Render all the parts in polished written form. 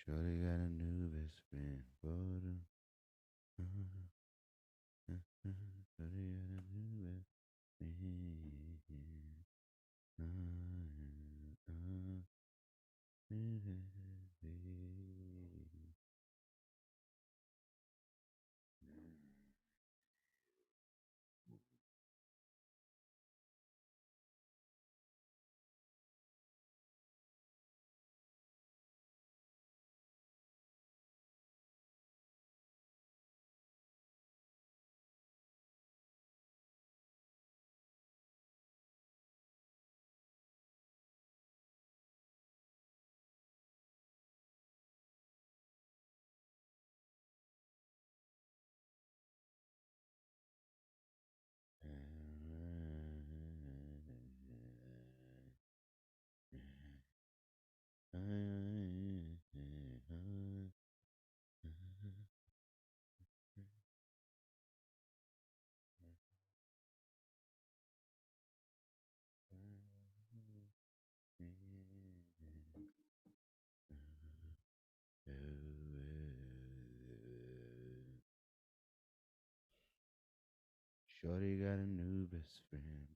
Shorty got a new best friend. Shorty got a new best friend.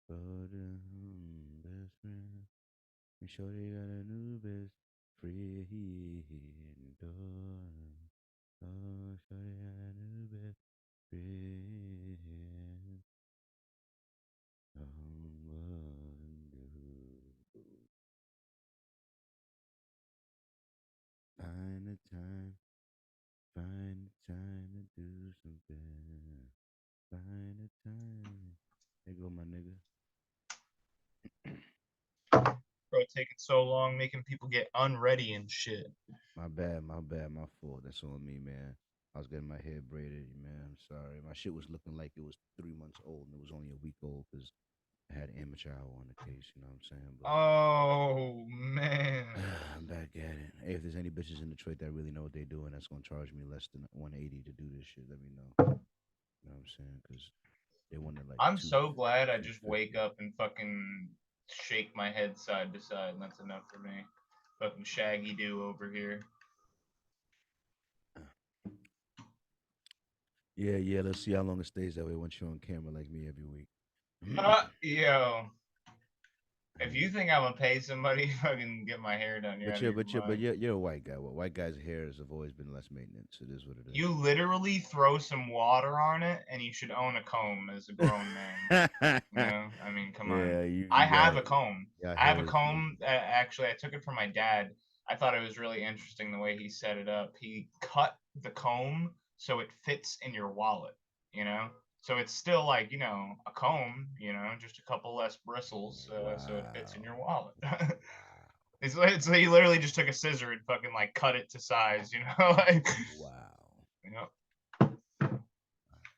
Shorty got a new best friend. Best friend. Shorty got a new best friend. Shorty got a new best friend. Find the time, find the time to do something. Find the time. There go my nigga. Bro, taking so long, making people get unready and shit. My bad, my fault. That's on me, man. I was getting my hair braided, man. I'm sorry. My shit was looking like it was 3 months old and it was only a week old because I had an amateur hour on the case, you know what I'm saying? But Oh man. I'm back at it. Hey, if there's any bitches in Detroit that really know what they're doing, that's gonna charge me less than 180 to do this shit. Let me know. You know what I'm saying? Because they wanted like I'm two so glad I two just wake fifty. up and fucking shake my head side to side, and that's enough for me. Fucking Shaggy do over here. Yeah, yeah. Let's see how long it stays that way once you're on camera like me every week. Yo, if you think I'm gonna pay somebody to fucking get my hair done, you're out But of you're your but you're but mind. you're a white guy. Well, white guys' hairs have always been less maintenance. It is what it You is. literally throw some water on it, and you should own a comb as a grown man. You know, I mean, come on. Yeah, I you have got a comb. your I have a hairs. comb. Actually, I took it from my dad. I thought it was really interesting the way he set it up. He cut the comb so it fits in your wallet, you know? So it's still like, a comb, just a couple less bristles, so it fits in Wow, your wallet. wow, It's he literally just took a scissor and fucking like cut it to size, like, wow. you know,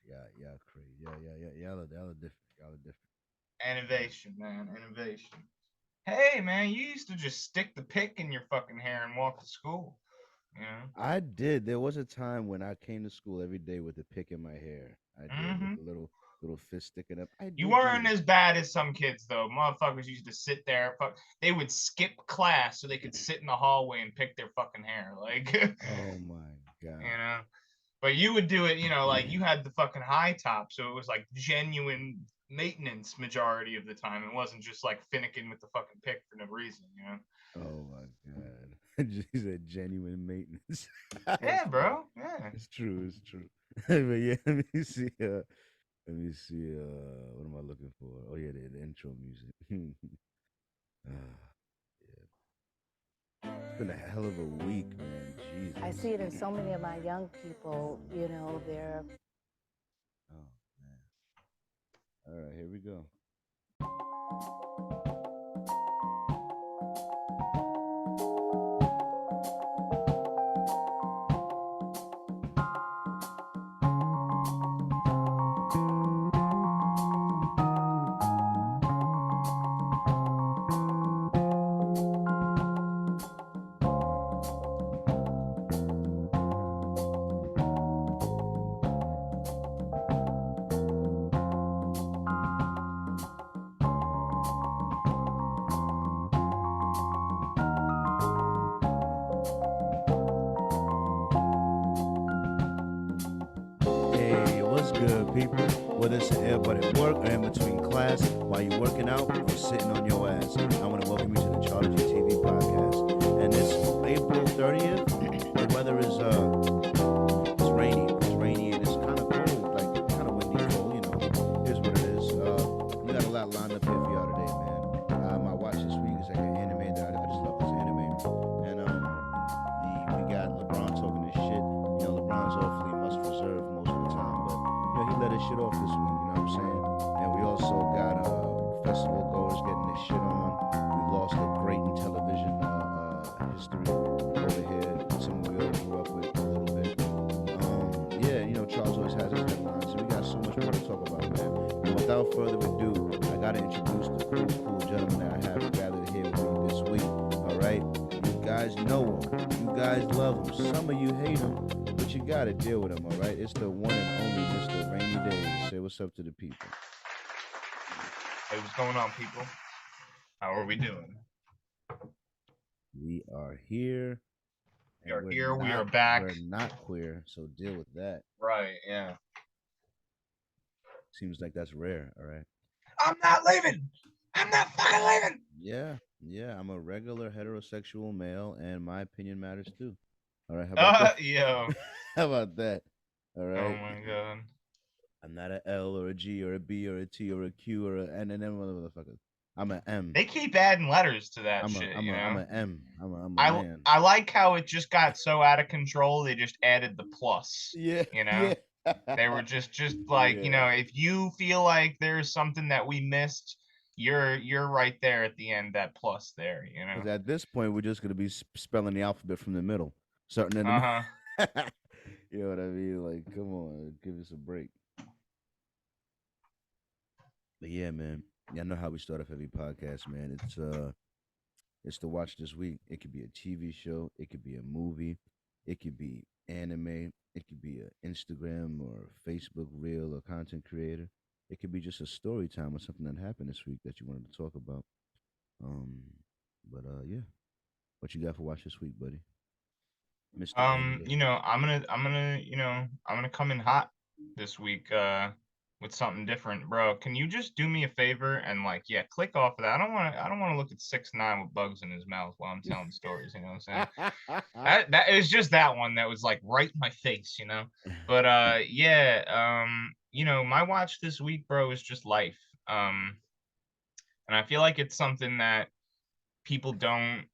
Yeah, yeah, crazy. Yeah. Y'all are different. Y'all are different. Yeah. innovation, man, innovation. Hey, man, you used to just stick the pick in your fucking hair and walk to school, you know? I did. There was a time when I came to school every day with a pick in my hair. I did with Mm-hmm. the little fist sticking up. I You did do weren't that. as bad as some kids though. Motherfuckers used to sit there. They would skip class so they could sit in the hallway and pick their fucking hair, like, Oh my you god. know. But you would do it, like you had the fucking high top, so it was like genuine maintenance majority of the time. It wasn't just like finicking with the fucking pick for no reason, you know. Oh my god. He said genuine maintenance. That's Yeah, funny. bro. Yeah. It's true. It's true. But yeah, let me see. Let me see. What am I looking for? Oh yeah, the intro music. Yeah, it's been a hell of a week, man. I Jesus. see it in so many of my young people, they're Oh man. All right, here we go. good, people? Whether it's an earbud at work or in between class, while you're working out or sitting on your ass, I want to welcome you to the Charlie G TV podcast. And it's April 30th. The weather is it's rainy. It's rainy and it's kind of cold, like kind of windy cold. You know, here's what it is. We got a lot lined up here for y'all today, man. My watch this week is like an anime that I just love this anime, and we got LeBron talking this shit. You know, LeBron's awfully must reserve most of the time, but you know he let his shit off this week. You know what I'm saying? And we also got festival goers getting this shit on. We lost a great in television history over here. Someone we all grew up with a little bit. Yeah, you know Charles always has his headlines, so we got so much more to talk about, man. And without further ado, I gotta introduce the cool gentleman that I have gathered here with me this week. All right, you guys know him, you guys love him, some of you hate him, but you gotta deal with him. All right, it's the one and only Mr. Rainy Days. Say what's up to the people. Hey, what's going on, people? How are we doing? We are here. We are and here. We not- are back. We're not queer, so deal with that. Right, yeah. Seems like that's rare. All right. I'm not leaving. I'm not fucking leaving. Yeah. I'm a regular heterosexual male, and my opinion matters too. All right. How about that? Yo. How about that? All Oh right. my god. I'm not a L or a G or a B or a T or a Q or a N and M motherfucker. I'm an M. They keep adding letters to that I'm shit, I'm you know? an M. I'm a man. I like how it just got so out of control. They just added the plus. Yeah. You know? Yeah. They were just like, you know, Yeah. if you feel like there's something that we missed, you're right there at the end, that plus there, you know? 'Cause at this point, we're just gonna be spelling the alphabet from the middle, starting in the Uh-huh. You know what I mean? Like, come on, give us a break. But yeah, man. Yeah, I know how we start off every podcast, man. It's to watch this week. It could be a TV show, it could be a movie, it could be anime, it could be an Instagram or Facebook reel or content creator. It could be just a story time or something that happened this week that you wanted to talk about. Um, but yeah, what you got for watch this week, buddy? Mr. Rainy You Day. know, I'm gonna come in hot this week, with something different, bro. Can you just do me a favor and like, yeah, click off of that? I don't wanna look at 6ix9ine with bugs in his mouth while I'm telling stories, you know what I'm saying? That is just that one that was like right in my face, you know. But yeah, you know, my watch this week, bro, is just life. And I feel like it's something that people don't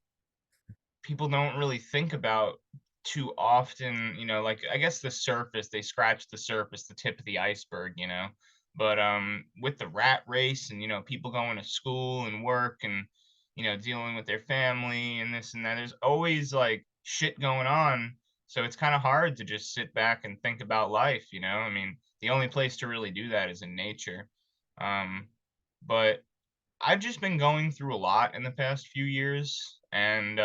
really think about too often, you know, like I guess the surface, they scratch the surface, the tip of the iceberg, you know. But with the rat race and you know, people going to school and work and you know, dealing with their family and this and that, there's always like shit going on. So it's kind of hard to just sit back and think about life, you know? I mean, the only place to really do that is in nature. Um, but I've just been going through a lot in the past few years and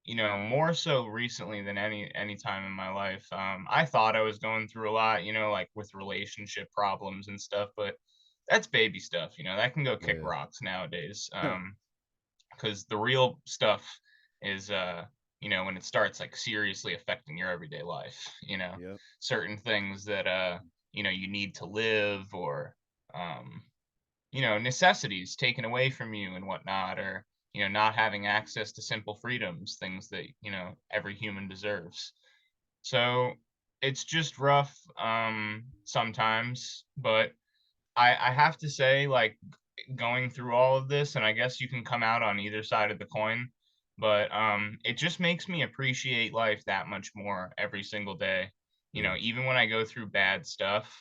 you know, more so recently than any time in my life. I thought I was going through a lot, you know, like with relationship problems and stuff, but that's baby stuff, you know, that can go kick Yeah. rocks nowadays. Because the real stuff is you know, when it starts like seriously affecting your everyday life, you know, Yep. certain things that you know, you need to live or um you know, necessities taken away from you and whatnot, or, you know, not having access to simple freedoms, things that, you know, every human deserves. So it's just rough sometimes, but I have to say, like, going through all of this, and I guess you can come out on either side of the coin, but it just makes me appreciate life that much more every single day. You Yeah. know, even when I go through bad stuff,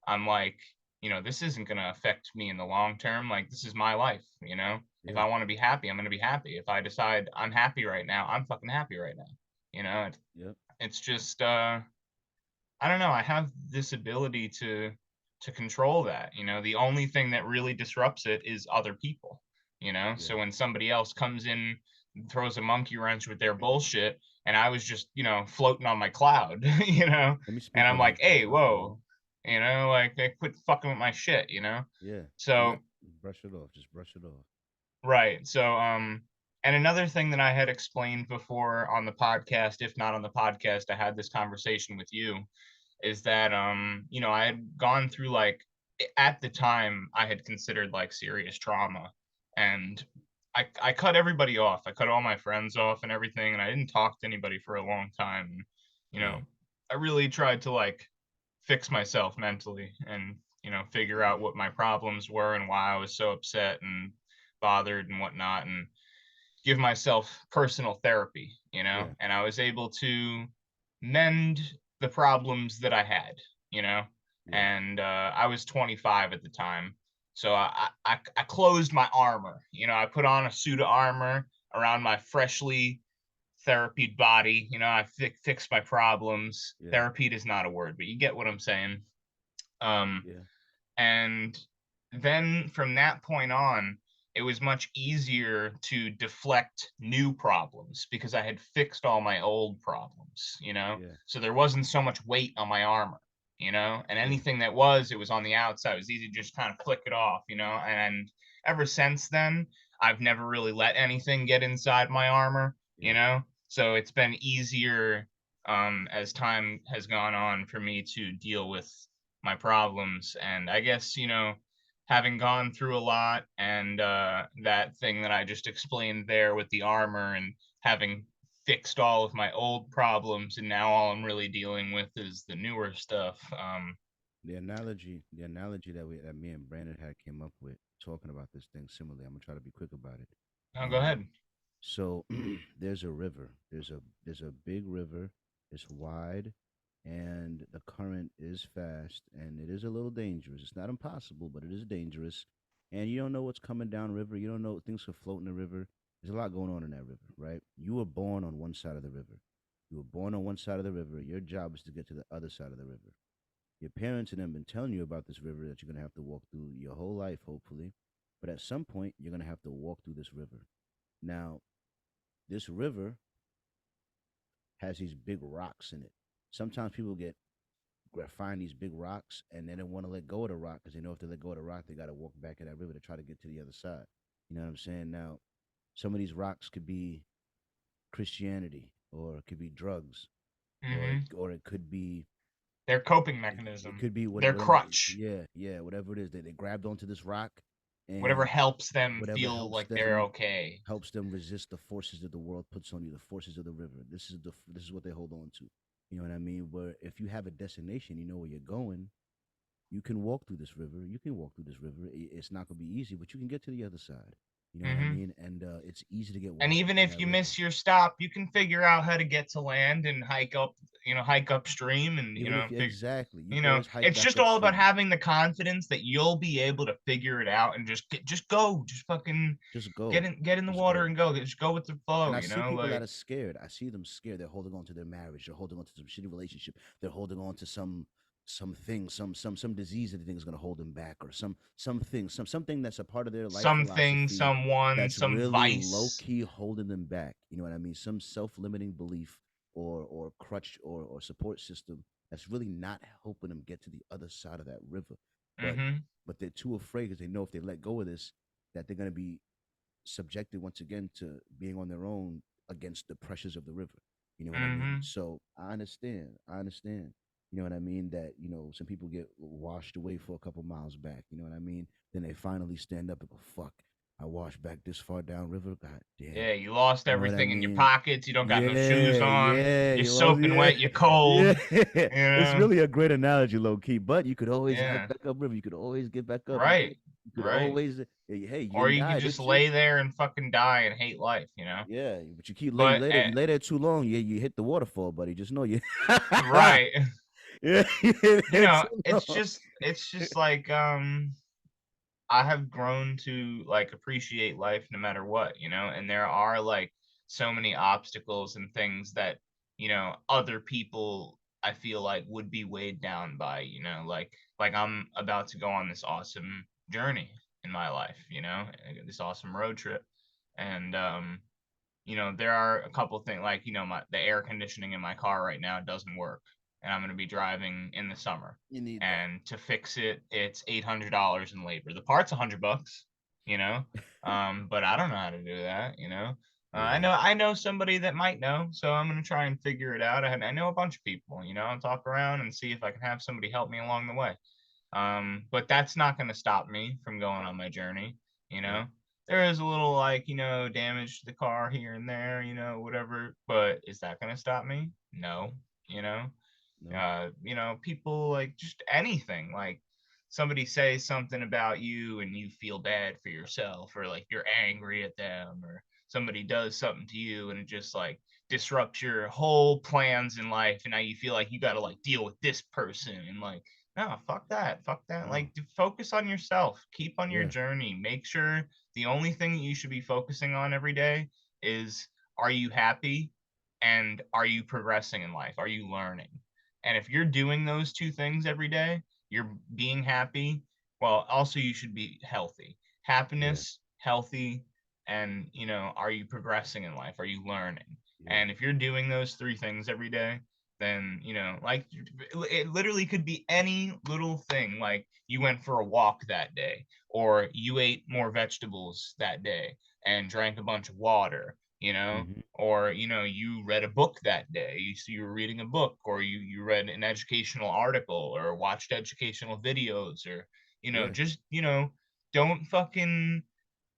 I'm like, you know, this isn't going to affect me in the long term. Like, this is my life, you know? If Yeah. I want to be happy, I'm going to be happy. If I decide I'm happy right now, I'm fucking happy right now. You know, Yep. it's just, I don't know. I have this ability to control that. You know, the only thing that really disrupts it is other people, you know? Yeah. So when somebody else comes in and throws a monkey wrench with their bullshit, and I was just, you know, floating on my cloud, you know? Let me speak And I'm on like, that hey, quickly for you. whoa, you know, like they quit fucking with my shit, you know? Yeah. So, Yep. Brush it off. Just brush it off. right. So, and another thing that I had explained before on the podcast, if not on the podcast, I had this conversation with you, is that I had gone through like at the time I had considered like serious trauma, and I cut everybody off. I cut all my friends off and everything, and I didn't talk to anybody for a long time. You Yeah. know, I really tried to like fix myself mentally and figure out what my problems were and why I was so upset and bothered and whatnot, and give myself personal therapy, Yeah. and I was able to mend the problems that I had, you know, Yeah. and I was 25 at the time. So I closed my armor, I put on a suit of armor around my freshly therapied body, I fixed my problems. Yeah. Therapied is not a word, but you get what I'm saying. Um, Yeah. and then from that point on, it was much easier to deflect new problems because I had fixed all my old problems, Yeah. So there wasn't so much weight on my armor, and Yeah. anything that it was on the outside. It was easy to just kind of flick it off, and ever since then, I've never really let anything get inside my armor, Yeah. So it's been easier as time has gone on for me to deal with my problems. And I guess, having gone through a lot and that thing that I just explained there with the armor and having fixed all of my old problems, and now all I'm really dealing with is the newer stuff. The analogy that me and Brandon had came up with talking about this thing similarly. I'm gonna try to be quick about it. Oh, go Um, ahead. so there's a river. There's a big river. It's wide, and the current is fast, and it is a little dangerous. It's not impossible, but it is dangerous. And you don't know what's coming down river. You don't know things could float in the river. There's a lot going on in that river, right? You were born on one side of the river. You were born on one side of the river. Your job is to get to the other side of the river. Your parents and them been telling you about this river that you're gonna have to walk through your whole life, hopefully. But at some point, you're gonna have to walk through this river. Now, this river has these big rocks in it. Sometimes people find these big rocks and they don't want to let go of the rock because they know if they let go of the rock, they got to walk back in that river to try to get to the other side. You know what I'm saying? Now, some of these rocks could be Christianity, or it could be drugs, Hmm. or it could be Their coping it mechanism, could be their whatever. crutch, Yeah, yeah, whatever it is. They grabbed onto this rock, whatever and helps them whatever feel helps like they're them okay. resist the forces that the world puts on you, the forces of the river. This is what they hold on to. You know what I mean? Where if you have a destination, you know where you're going, you can walk through this river. You can walk through this river. It's not gonna be easy, but you can get to the other side. You know what I Hmm. mean? And it's easy to get And washed up even in if that you river. miss your stop, you can figure out how to get to land and hike upstream, and Even if exactly, you can always hike it's back just all about upstream. having the confidence that you'll be able to figure it out and just go, just fucking Just go, get in the just water go. and go, just go with the And flow, I see people that like are scared. I see them scared. They're holding on to their marriage. They're holding on to some shitty relationship. They're holding on to something, some disease that they think is going to hold them back, or something that's a part of their life something, philosophy someone, that's some really low vice. key holding them back. You know what I mean? Some self limiting belief, or crutch, or support system that's really not helping them get to the other side of that river. But Mm-hmm. they're too afraid because they know if they let go of this, that they're going to be subjected once again to being on their own against the pressures of the river. You know what I mean? Mm-hmm. So I understand. I understand. You know what I mean? That, some people get washed away for a couple miles back. You know what I mean? Then they finally stand up and go, fuck, I washed back this far down river. God damn. Yeah, you lost You know what I everything in your mean? pockets. You don't got no shoes Yeah, on. yeah, You're you lost, soaking yeah, wet. You're cold. yeah. You It's know. really a great analogy, low key. But you could always hike Yeah. back up river. You could always get back up. Right. You could Right. always, hey, you Or didn't you could die, just did you? lay there and fucking die and hate life. Yeah, but you keep But you lay there too long, you hit the waterfall, buddy. Just know you. right, Yeah, you hit it too long. it's just like I have grown to like appreciate life no matter what. And there are like so many obstacles and things that, other people I feel like would be weighed down by, like I'm about to go on this awesome journey in my life, this awesome road trip. And there are a couple things like, the air conditioning in my car right now doesn't work, and I'm going to be driving in the summer. You need that. And to fix it, it's $800 in labor. The part's $100, you know. But I don't know how to do that. Yeah. I know somebody that might know, so I'm gonna try and figure it out. I know a bunch of people, you know, I'll talk around and see if I can have somebody help me along the way. But that's not gonna stop me from going on my journey, you Yep. know. There is a little like, you know, damage to the car here and there, you know, whatever, but is that gonna stop me? No, you know. No. You know, people like just anything, like somebody says something about you and you feel bad for yourself, or like you're angry at them, or somebody does something to you and it just like disrupts your whole plans in life, and now you feel like you got to like deal with this person, and like, no, fuck that, No. like focus on yourself, keep on your Yeah. journey, make sure the only thing that you should be focusing on every day is, are you happy and are you progressing in life, are you learning? And if you're doing those two things every day, you're being happy. Well, also you should be healthy. Yeah. Happiness, healthy, and you know, are you progressing in life? Are you learning? Yeah. And if you're doing those three things every day, then you know, like it literally could be any little thing. Like you went for a walk that day, or you ate more vegetables that day and drank a bunch of water, you know, Hmm. or you know, you read a book that day, you were reading a book, or you read an educational article or watched educational videos, or you know, Yeah. just you know, don't fucking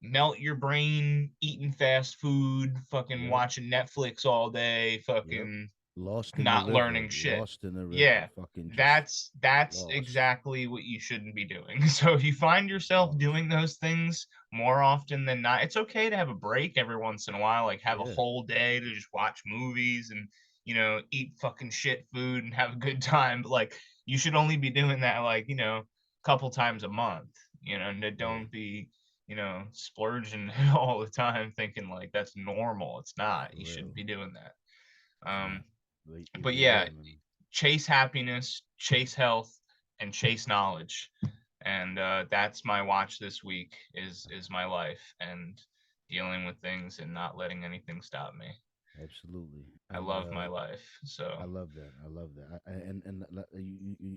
melt your brain eating fast food, fucking Yep. watching Netflix all day, Yep. fucking Lost in the not river. learning shit. Lost in the river. Yeah, Fucking just that's lost. exactly what you shouldn't be doing. So if you find yourself Lost. doing those things more often than not, it's okay to have a break every once in a while, like have a Yeah. whole day to just watch movies and you know, eat fucking shit food and have a good time. But like you should only be doing that like, you know, a couple times a month, you know, and Yeah. don't be, you know, splurging all the time thinking like that's normal. It's not. For You shouldn't real. be doing that. It's not. But You're yeah, right, man. chase happiness, chase health, and chase knowledge. And that's my watch this week is my life and dealing with things and not letting anything stop me. Absolutely. I And love my life. I So love that. I love that.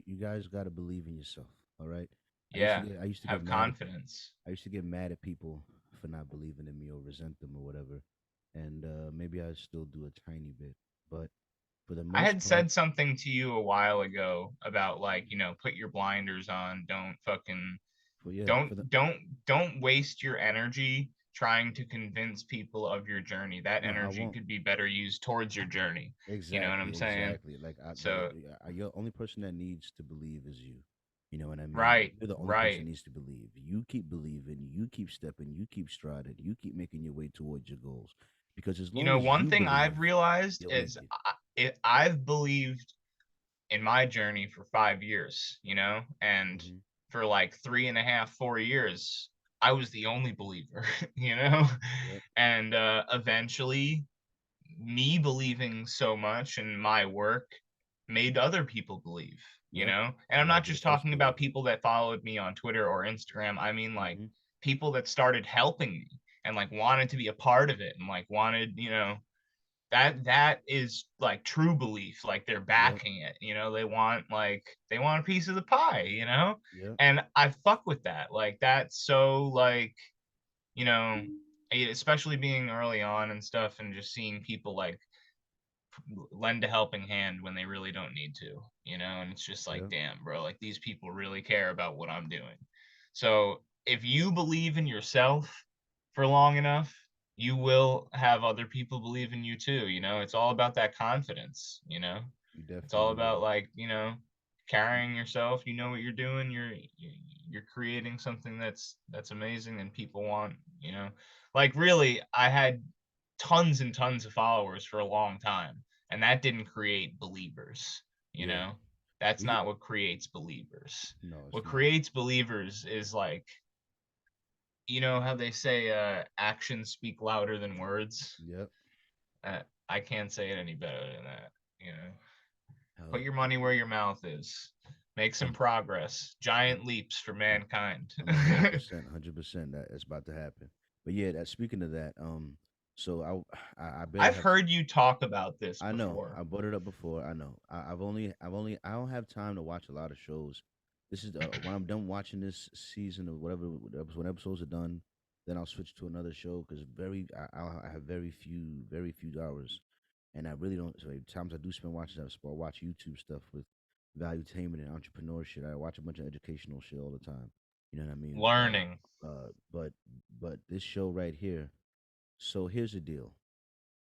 You guys got to believe in yourself. All right. yeah, I used to get have mad at confidence. I used to get mad at people for not believing in me or resent them or whatever. And maybe I still do a tiny bit, but for the I most had part, said something to you a while ago about like, you know, put your blinders on, don't fucking for yeah, don't for the don't don't waste your energy trying to convince people of your journey. That no, I energy won't. could be better used towards your journey. You know what Exactly, I'm saying? exactly. Like So your only person that needs to believe is you. You know what I mean? right, You're the only person right. that needs to believe. You keep believing. You keep stepping. You keep striding. You keep making your way towards your goals. Because as You long know, as one you thing I've believe, realized they'll make is it. I've believed in my journey for 5 years, you know, and Hmm. for like 3.5, 4 years, I was the only believer, you know, Yep. and eventually me believing so much in my work made other people believe, you Yep. know? And I'm You got to not be the just first talking about believer. people that followed me on Twitter or Instagram. I mean, like, Hmm. people that started helping me and like wanted to be a part of it and like wanted, you know, that is like true belief. Like they're Yep. backing it, you know, they want a piece of the pie, you know? Yep. And I fuck with that. Like that's so like, you know, especially being early on and stuff and just seeing people like lend a helping hand when they really don't need to, you know? And it's just like, Yep. damn, bro, like these people really care about what I'm doing. So if you believe in yourself for long enough, you will have other people believe in you too. You know, it's all about that confidence, you know? You It's all definitely about will. like, you know, carrying yourself, you know what you're doing, you're creating something that's amazing and people want, you know. Like really, I had tons and tons of followers for a long time, and that didn't create believers, you Yeah. know. That's We, not what creates believers. no, it's What not. creates believers is like, you know how they say actions speak louder than words. Yep. uh, I can't say it any better than that, you know. Hell Put your yeah. money where your mouth is. Make some Um, progress. um, Giant leaps for um, mankind. 100%, 100% that it's about to happen. But yeah, speaking of that, so I barely I've have. heard you talk about this I know before. I brought it up before. I know I don't have time to watch a lot of shows. This is when I'm done watching this season or whatever when episodes are done. then I'll switch to another show because I have very few hours, and I really don't. So times I do spend watching stuff, I watch YouTube stuff with valuetainment and entrepreneur shit. I watch a bunch of educational shit all the time. You know what I mean? Learning. But this show right here. So here's the deal.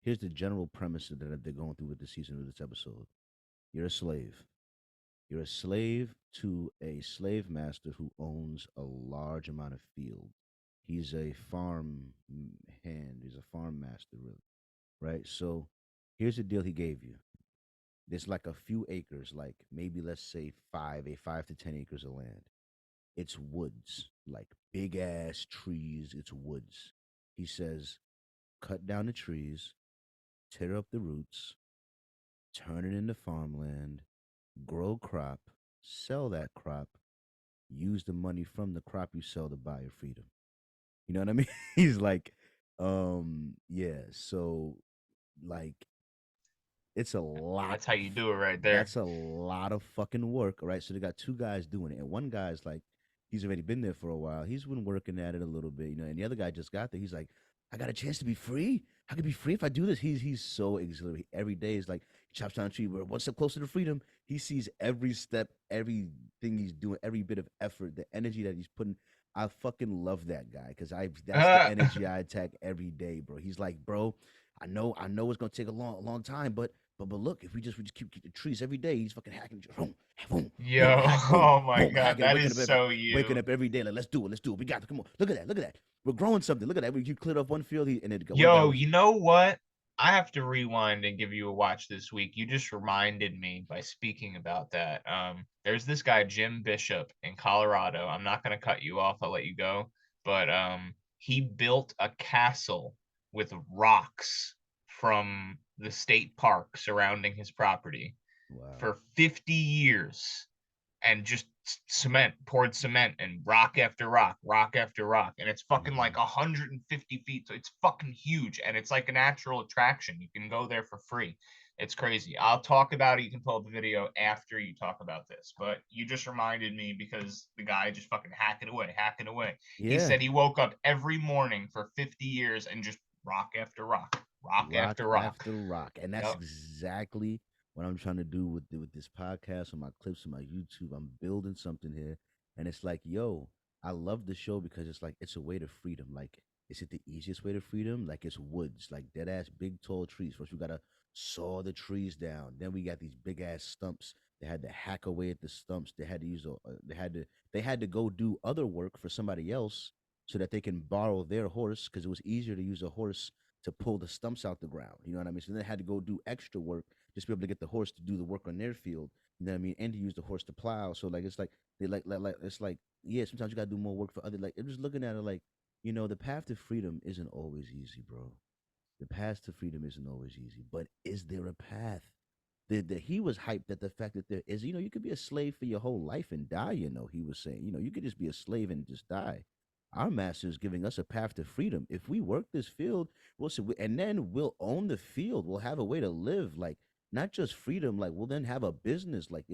Here's the general premise that they're going through with this season of this episode. You're a slave. You're a slave to a slave master who owns a large amount of field. He's a farm hand. He's a farm master, really, right? So here's the deal he gave you. There's like a few acres, like maybe let's say 5 to 10 acres of land. It's woods, like big ass trees. It's woods. He says, cut down the trees, tear up the roots, turn it into farmland, grow crop, sell that crop, use the money from the crop you sell to buy your freedom. You know what I mean? He's like, yeah, so like it's a lot That's how of you do it right there. that's a lot of fucking work, right? So they got two guys doing it, and one guy's like, he's already been there for a while. He's been working at it a little bit, and the other guy just got there. He's like, I got a chance to be free. I could be free if I do this. He's so exhilarated. Every day is like he chops down a tree. We're one step closer to freedom. He sees every step, everything he's doing, every bit of effort, the energy that he's putting. I fucking love that guy because I that's the energy I attack every day, bro. He's like, bro, I know it's gonna take a long time, but look, if we just keep the trees every day, he's fucking hacking, boom, boom, boom, Yo, hack, boom, oh my boom, god, hacking, that is so waking you. up every day. Like, let's do it. We got it. Come on, look at that, look at that. We're growing something. Look at that. You cleared off one field, and then one guy Yo, was you know what? I have to rewind and give you a watch this week. You just reminded me by speaking about that. There's this guy, Jim Bishop in Colorado. I'm not gonna cut you off, I'll let you go. But he built a castle with rocks from the state park surrounding his property wow. for 50 years and just cement, poured cement and rock after rock, rock after rock. And it's fucking Hmm. like 150 feet. So it's fucking huge. And it's like a natural attraction. You can go there for free. It's crazy. I'll talk about it. You can pull up the video after you talk about this. But you just reminded me because the guy just fucking hacking away, hacking away. He Yeah, said he woke up every morning for 50 years and just rock after rock, rock rock after rock. after rock, and that's Yep. exactly what I'm trying to do with this podcast, and my clips, and my YouTube. I'm building something here, and it's like, yo, I love the show because it's like it's a way to freedom. Like, is it the easiest way to freedom? Like, it's woods, like dead ass big tall trees. First, we gotta saw the trees down. Then we got these big ass stumps. They had to hack away at the stumps. They had to use they had to go do other work for somebody else so that they can borrow their horse because it was easier to use a horse to pull the stumps out the ground. You know what I mean? So then they had to go do extra work just to be able to get the horse to do the work on their field. You know what I mean? And to use the horse to plow. So like it's like they like it's like yeah. Sometimes you gotta do more work for other. Like I'm just looking at it like the path to freedom isn't always easy, bro. The path to freedom isn't always easy, but is there a path? He was hyped at the fact that there is, you could be a slave for your whole life and die, he was saying, you could just be a slave and just die. Our master is giving us a path to freedom. If we work this field, we'll see, and then we'll own the field. We'll have a way to live, like not just freedom, like we'll then have a business, like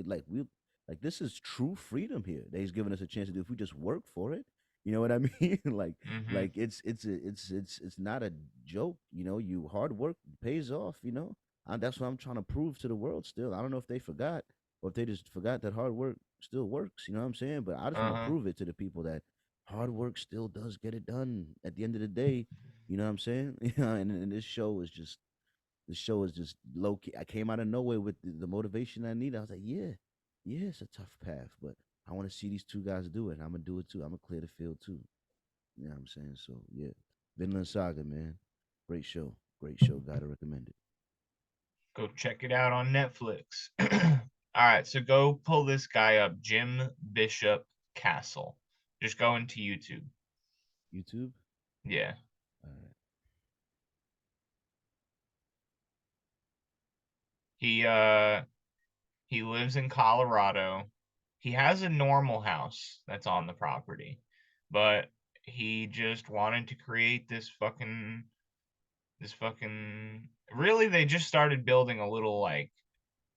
this is true freedom here that he's giving us a chance to do if we just work for it. You know what I mean? like, Mm-hmm. like it's not a joke. You hard work pays off. That's what I'm trying to prove to the world still. I don't know if they forgot or if they just forgot that hard work still works. You know what I'm saying? But I just want to Uh-huh. prove it to the people that hard work still does get it done at the end of the day. You know what I'm saying? And this show is just low key. I came out of nowhere with the motivation I need. I was like, yeah, it's a tough path, but I want to see these two guys do it. I'm gonna do it too. I'm gonna clear the field too. You know what I'm saying? So yeah, Vinland Saga, man, great show, great show. Gotta recommend it. Go check it out on Netflix. All right, so go pull this guy up, Jim Bishop Castle. Just go into YouTube. YouTube. Yeah. All right. He uh he lives in Colorado. He has a normal house that's on the property, but he just wanted to create this fucking really they just started building a little like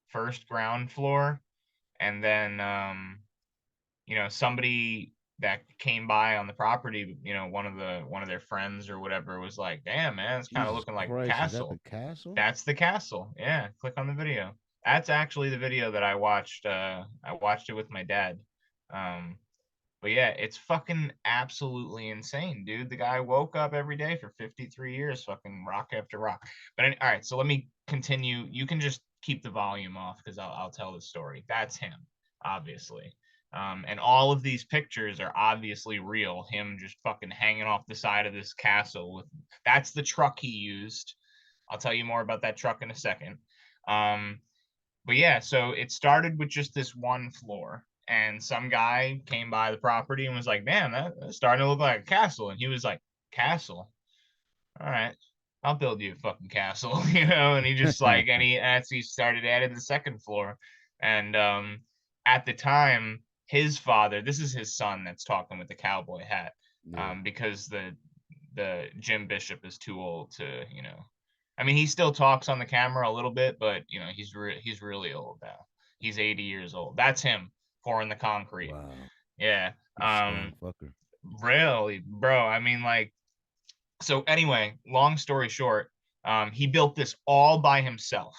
first ground floor and then somebody that came by on the property, you know, one of their friends or whatever was like, "Damn, man, it's kind of Jesus looking like a Christ, is that the castle." castle? That's the castle. Yeah, click on the video. That's actually the video that I watched. I watched it with my dad. Um, but yeah, it's fucking absolutely insane, dude. The guy woke up every day for 53 years, fucking rock after rock. But all right, so let me continue. You can just keep the volume off because I'll tell the story. That's him, obviously. And all of these pictures are obviously real. Him just fucking hanging off the side of this castle with that's the truck he used. I'll tell you more about that truck in a second. Um, but yeah, so it started with just this one floor, and some guy came by the property and was like, "Man, that's starting to look like a castle." And he was like, "Castle? All right, I'll build you a fucking castle," you know. And he just like, and he started adding the second floor, and at the time, his father, this is his son that's talking with the cowboy hat, Yeah. because the Jim Bishop is too old to, you know, I mean, he still talks on the camera a little bit, but you know, he's really old now. He's 80 years old. That's him pouring the concrete. Wow. Yeah. He's a strong fucker. Really, bro. I mean, like, so anyway, long story short, he built this all by himself,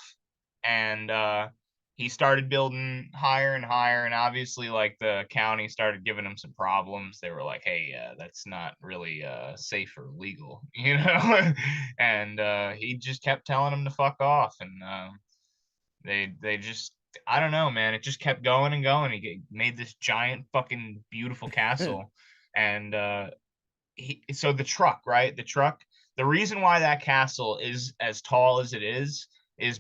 and he started building higher and higher, and obviously, like, the county started giving him some problems. They were like, "Hey, that's not really safe or legal," you know. And he just kept telling them to fuck off, and they just, I don't know, man. It just kept going and going. Made this giant fucking beautiful castle, and so the truck, right? The truck, the reason why that castle is as tall as it is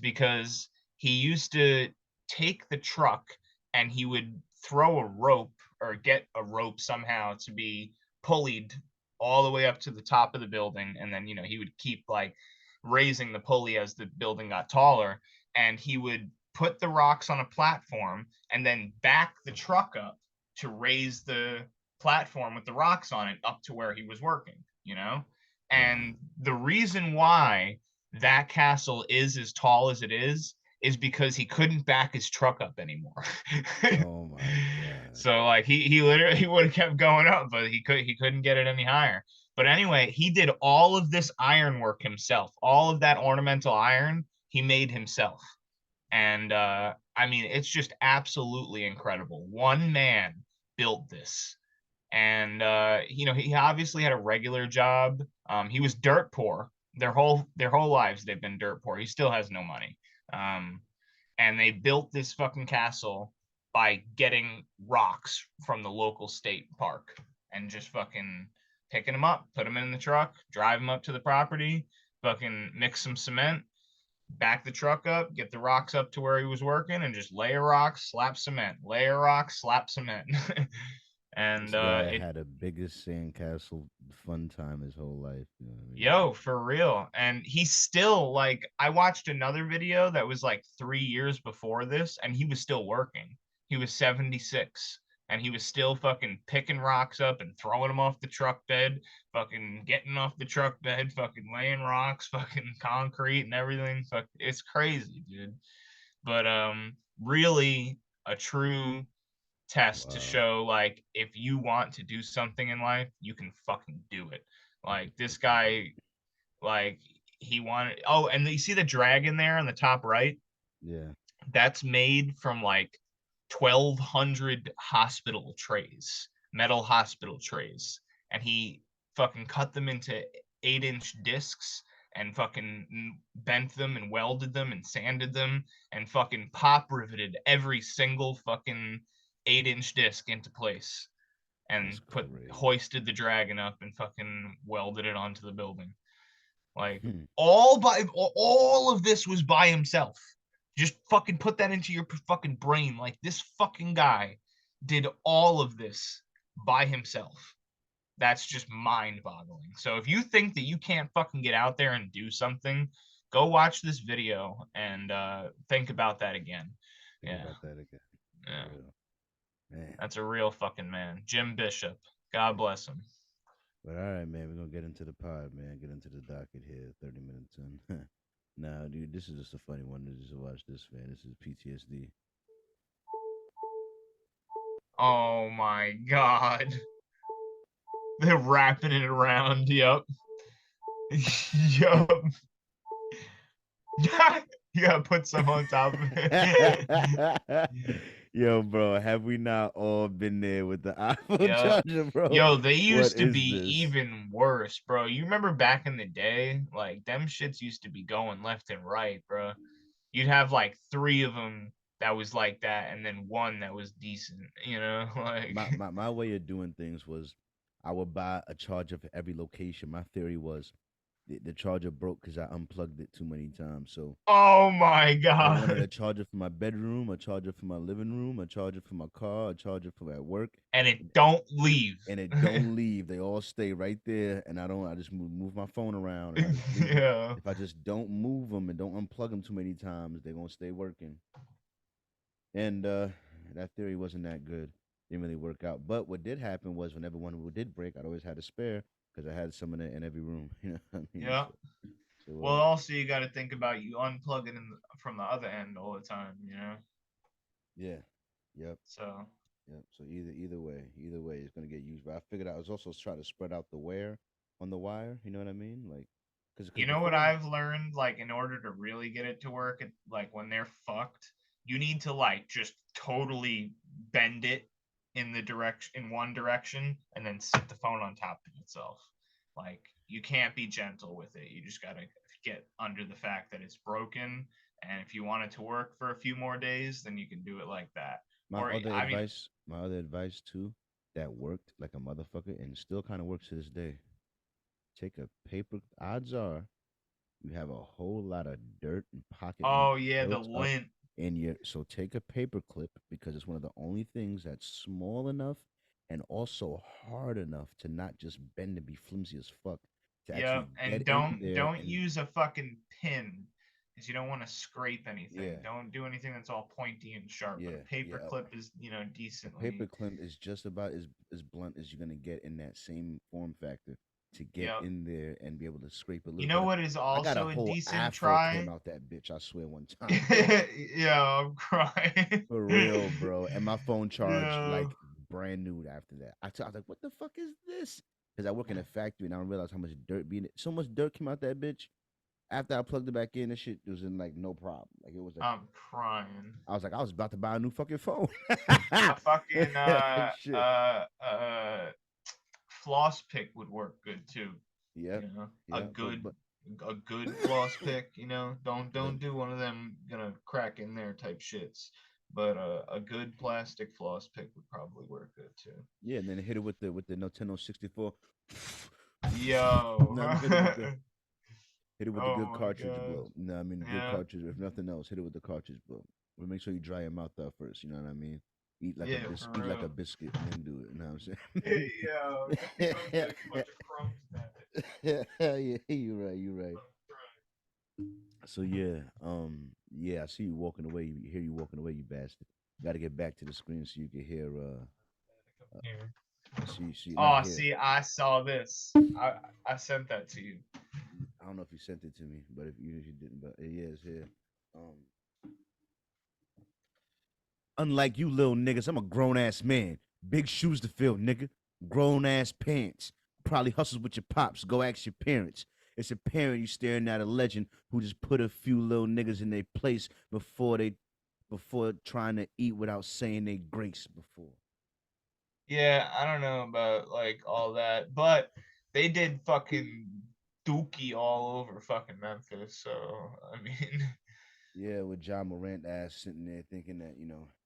because he used to take the truck and he would throw a rope or get a rope somehow to be pulleyed all the way up to the top of the building. And then, you know, he would keep like raising the pulley as the building got taller. And he would put the rocks on a platform and then back the truck up to raise the platform with the rocks on it up to where he was working, you know? And the reason why that castle is as tall as it is because he couldn't back his truck up anymore. Oh my God. So like he literally he would have kept going up, but he couldn't get it any higher. But anyway, he did all of this iron work himself. All of that ornamental iron he made himself. And I mean, it's just absolutely incredible. One man built this, and you know, he obviously had a regular job. He was dirt poor. Their whole lives they've been dirt poor. He still has no money. Um, and they built this fucking castle by getting rocks from the local state park and just fucking picking them up, put them in the truck, drive them up to the property, fucking mix some cement, back the truck up, get the rocks up to where he was working, and just lay a rock, slap cement, lay a rock, slap cement. And This guy it had a biggest sandcastle fun time his whole life. You know what I mean? Yo, for real. And he's still like, I watched another video that was like 3 years before this, and he was still working. He was 76, and he was still fucking picking rocks up and throwing them off the truck bed, fucking getting off the truck bed, fucking laying rocks, fucking concrete and everything. Fuck, it's crazy, dude. But really a true test to Wow. show like if you want to do something in life, you can fucking do it. You could Like this fucking do guy, like he wanted. Oh, and you see the dragon there on the top right? it. Yeah. That's made from like 1,200 hospital trays, metal hospital trays, and he fucking cut them into 8-inch discs and fucking bent them and welded them and sanded them and fucking pop riveted every single fucking 8-inch disc into place and That's crazy. hoisted the dragon up and fucking welded it onto the building. Like Hmm. all of this was by himself. Just fucking put that into your fucking brain. Like this fucking guy did all of this by himself. That's just mind-boggling. So if you think that you can't fucking get out there and do something, go watch this video and think about that again. Think Yeah, about that again. yeah. For real. Man. That's a real fucking man. Jim Bishop. God bless him. But all right, man, we're gonna get into the pod, man. Get into the docket here. 30 minutes in. Nah, dude, this is just a funny one to just watch this, man. This is PTSD. Oh my god. They're wrapping it around. Yup. Yup. You gotta put some on top of it. Yo, bro, have we not all been there with the iPhone Yeah. charger, bro? Yo, they What used to is be this? even worse, bro. You remember back in the day? Like, them shits used to be going left and right, bro. You'd have like 3 of them that was like that, and then one that was decent, you know? Like, My way of doing things was I would buy a charger for every location. My theory was the charger broke because I unplugged it too many times. So oh my I wanted a God. charger for my bedroom, a charger for my living room, a charger for my car, a charger for at work, And it don't leave. and it don't leave. They all stay right there, and I don't. I just move my phone around, and I just leave them. Yeah. If I just don't move them and don't unplug them too many times, they're gonna stay working. And that theory wasn't that good. Didn't really work out. But what did happen was whenever one did break, I'd always had a spare because I had some in every room. You know what I mean? Yeah. So Well, also you got to think about you unplugging from the other end all the time, you know? yeah, yep, So, yep. So either way, it's gonna get used. But I figured I was also trying to spread out the wear on the wire. You know what I mean? Like, you because know what before, I've learned? Like, in order to really get it to work, like when they're fucked, you need to like just totally bend it in one direction and then sit the phone on top of itself. Like, you can't be gentle with it. You just gotta get under the fact that it's broken. And if you want it to work for a few more days, then you can do it like that. Or I mean, my other advice too, that worked like a motherfucker and still kind of works to this day. Take a paper. Odds are you have a whole lot of dirt and pocket money oh yeah, the built up lint. in your. So take a paper clip because it's one of the only things that's small enough and also hard enough to not just bend and be flimsy as fuck. To actually Yep, and get in there don't and use a fucking pin because you don't want to scrape anything. yeah, Don't do anything that's all pointy and sharp. But yeah, a paper yeah. clip is, A paper decently. clip is just about as blunt as you're gonna get in that same form factor to get Yep. in there and be able to scrape a You little know bit. what is I got a also a whole decent afro came try? out that bitch. I swear one time. Yeah, I'm crying. For real, bro. And my phone charged Yeah. like brand new after that. I was like, what the fuck is this? Because I work in a factory and I don't realize how much dirt being so much dirt came out that bitch. After I plugged it back in, this shit was in like no problem. Like it was like I'm crying. I was like, I was about to buy a new fucking phone. A fucking Shit. floss pick would work good too. Yep. You know, Yeah. But a good floss pick. but Don't do one of them gonna crack in there type shits. But a good plastic floss pick would probably work good too. yeah, and then hit it with the Nintendo 64. Yo. No, I mean, hit it with the Oh good my cartridge god. blow. No, I mean the good Yeah. cartridge. If nothing else, hit it with the cartridge blow. But make sure you dry your mouth out first. You know what I mean? Yeah, for Eat like a real. biscuit, and then do it. You know what Yo, I'm don't get a bunch of crumbs in that saying? Yeah, you're right. You're right. So yeah, yeah. I see you walking away. You hear you walking away, you bastard. Got to get back to the screen so you can hear. Here. See, not Oh, here. see, I saw this. I sent that to you. I don't know if you sent it to me, but if you didn't, but yeah, it's here. Unlike you little niggas, I'm a grown ass man. Big shoes to fill, nigga. Grown ass pants. Probably hustles with your pops. Go ask your parents. It's apparent you staring at a legend who just put a few little niggas in their place before trying to eat without saying they grace before. Yeah, I don't know about like all that, but they did fucking Dookie all over fucking Memphis. So I mean, Yeah, with John Morant ass sitting there thinking that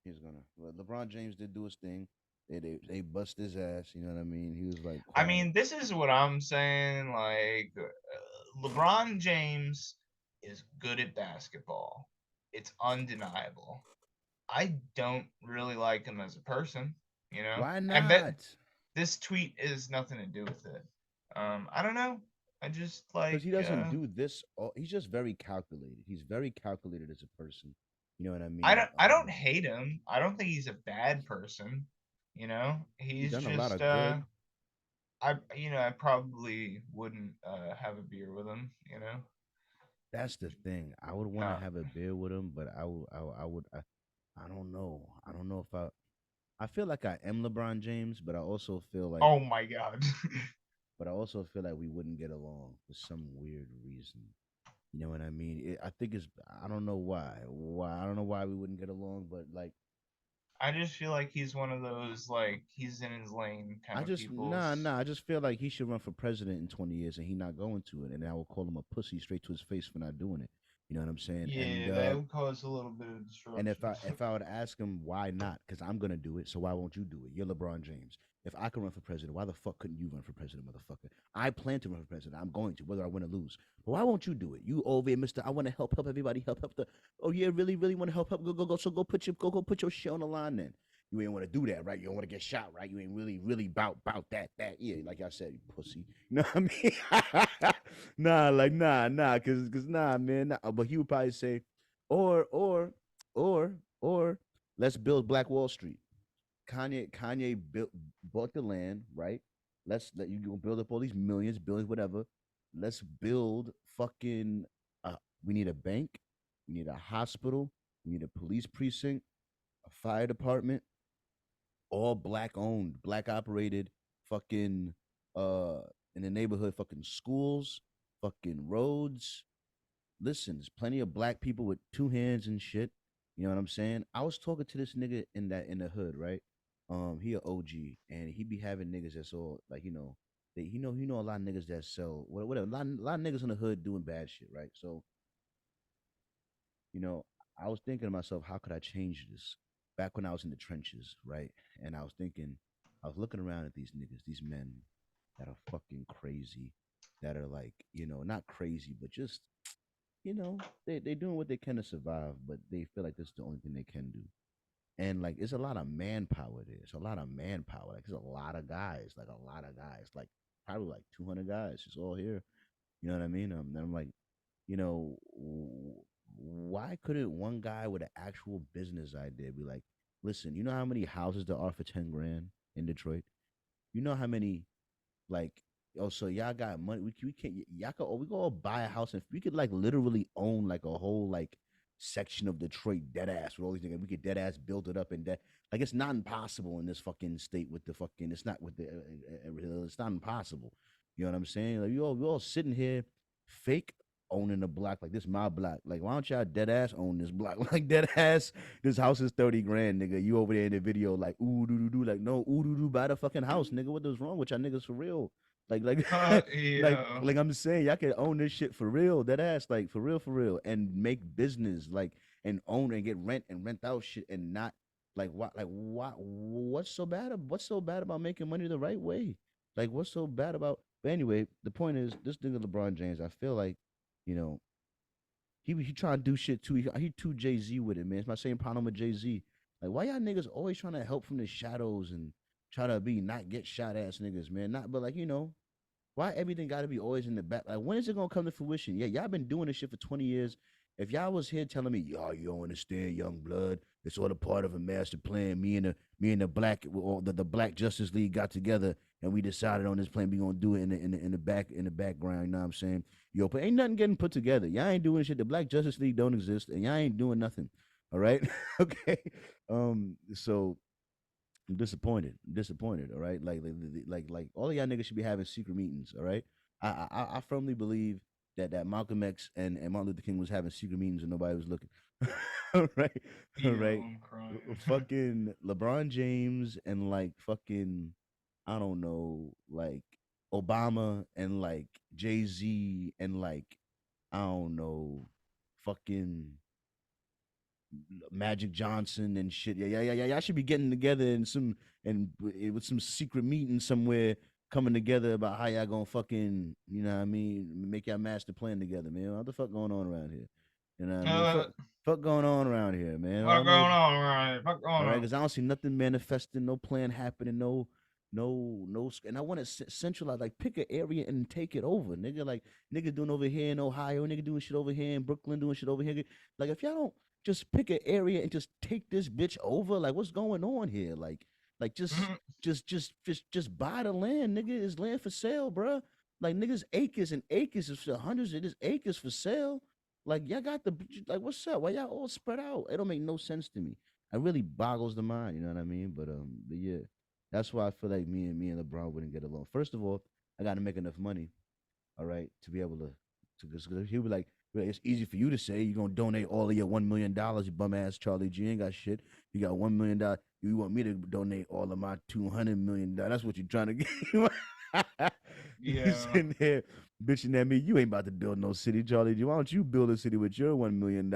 he's gonna. Well, LeBron James did do his thing. They bust his ass. You know what I mean? He was like I quiet. mean, this is what I'm saying. Like, LeBron James is good at basketball. It's undeniable. I don't really like him as a person, Why I bet not? this tweet is nothing to do with it. I don't know. I just Because like he doesn't do this. He's just very calculated. He's very calculated as a person. You know what I mean? I don't hate him. I don't think he's a bad person. He's He's done a lot just of good. I probably wouldn't have a beer with him, That's the thing. I would want to No. have a beer with him, but I would. I don't know. I don't know if I feel like I am LeBron James, but I also feel like Oh my god. we wouldn't get along for some weird reason. You know what I mean? I think it's I don't know why. I don't know why we wouldn't get along, but like I just feel like he's one of those like he's in his lane kind I of just people's. I just feel like he should run for president in 20 years and he not going to it, and I will call him a pussy straight to his face for not doing it. You know what I'm saying? Yeah, that would cause a little bit of And disruption. if I would ask him why not, because I'm gonna do it, so why won't you do it? You're LeBron James. If I can run for president, why the fuck couldn't you run for president, motherfucker? I plan to run for president. I'm going to, whether I win or lose. But why won't you do it? You over here, Mister. I want to help everybody, help the. Oh yeah, really want to help. Go. So go put your shit on the line then. You ain't want to do that, right? You don't want to get shot, right? You ain't really bout that. Yeah, like I said, you pussy. You know what I mean? Cause nah, man. Nah. But he would probably say, or or let's build Black Wall Street. Kanye built bought the land, right? Let's let you go build up all these millions, billions, whatever. Let's build fucking. We need a bank, we need a hospital, we need a police precinct, a fire department, all black owned, black operated, fucking in the neighborhood, fucking schools, fucking roads. Listen, there's plenty of black people with two hands and shit. You know what I'm saying? I was talking to this nigga in the hood, right? He a OG, and he be having niggas that's all like they you know a lot of niggas that sell whatever. A lot of niggas in the hood doing bad shit, right? So you know, I was thinking to myself, how could I change this? Back when I was in the trenches, right? And I was looking around at these niggas, these men that are fucking crazy, that are like, not crazy, but just they doing what they can to survive, but they feel like this is the only thing they can do. And like it's a lot of manpower there. It's a lot of manpower. Like there's a lot of guys, like probably like 200 guys just all here. You know what I mean? And I'm like, you know, why couldn't one guy with an actual business idea be like, listen, you know how many houses there are for 10 grand in Detroit? You know how many like, oh, so y'all got money. We can't. Y'all could. We go all buy a house, and we could like literally own like a whole like section of Detroit, dead ass with all these things. We could dead ass build it up and that. Like it's not impossible in this fucking state with the fucking. It's not with the. It's not impossible. You know what I'm saying? Like we all sitting here, fake owning the block like this my block. Like why don't y'all dead ass own this block? Like dead ass, this house is 30 grand, nigga. You over there in the video like ooh doo doo doo. Like no ooh doo doo buy the fucking house, nigga. What is wrong with y'all niggas for real? Like Yeah. like I'm just saying, y'all can own this shit for real, that ass, like for real, and make business like and own and get rent and rent out shit and not what's so bad about making money the right way? Like what's so bad about? But anyway, the point is this nigga LeBron James. I feel like, you know, he trying to do shit too. He too Jay Z with it, man. It's my same problem with Jay Z. Like why y'all niggas always trying to help from the shadows and try to be not get shot ass niggas, man? Not but like why everything got to be always in the back? Like, when is it gonna come to fruition? Yeah, y'all been doing this shit for 20 years. If y'all was here telling me, y'all, you don't understand, young blood, it's all a part of a master plan. Me and the black, or the Black Justice League got together and we decided on this plan. We gonna do it in the background. You know what I'm saying? Yo, but ain't nothing getting put together. Y'all ain't doing shit. The Black Justice League don't exist, and y'all ain't doing nothing. All right, okay. So I'm disappointed. I'm disappointed. All right, like all of y'all niggas should be having secret meetings. All right, I firmly believe that Malcolm X and Martin Luther King was having secret meetings and nobody was looking. All right, all Yo, right. I'm crying. Fucking LeBron James and like fucking I don't know like Obama and like Jay-Z and like I don't know fucking Magic Johnson and shit. Yeah. Y'all should be getting together in some with some secret meeting somewhere, coming together about how y'all gonna fucking, you know what I mean, make y'all master plan together, man. What the fuck going on around here? You know what I mean? Uh, Fuck going on around here, man. I what don't know. going on, right? What All going right, on? because I don't see nothing manifesting, no plan happening, and I want to centralize, like pick an area and take it over, nigga. Like nigga doing over here in Ohio, nigga doing shit over here in Brooklyn, doing shit over here. Like if y'all don't just pick an area and just take this bitch over, like what's going on here? Like Mhm. just buy the land, nigga. Is land for sale, bruh. Like niggas acres and acres is for hundreds of this acres for sale. Like y'all got the like what's up? Why y'all all spread out? It don't make no sense to me. it really boggles the mind. You know what I mean? But yeah, that's why I feel like me and LeBron wouldn't get along. First of all, I got to make enough money, all right, to be able to. Cause he'll be like, it's easy for you to say you're gonna donate all of your $1 million, you bum ass Charlie G ain't got shit. You got $1 million. You want me to donate all of my $200 million? That's what you're trying to get. You Yeah. sitting there bitching at me. You ain't about to build no city, Charlie G. Why don't you build a city with your $1 million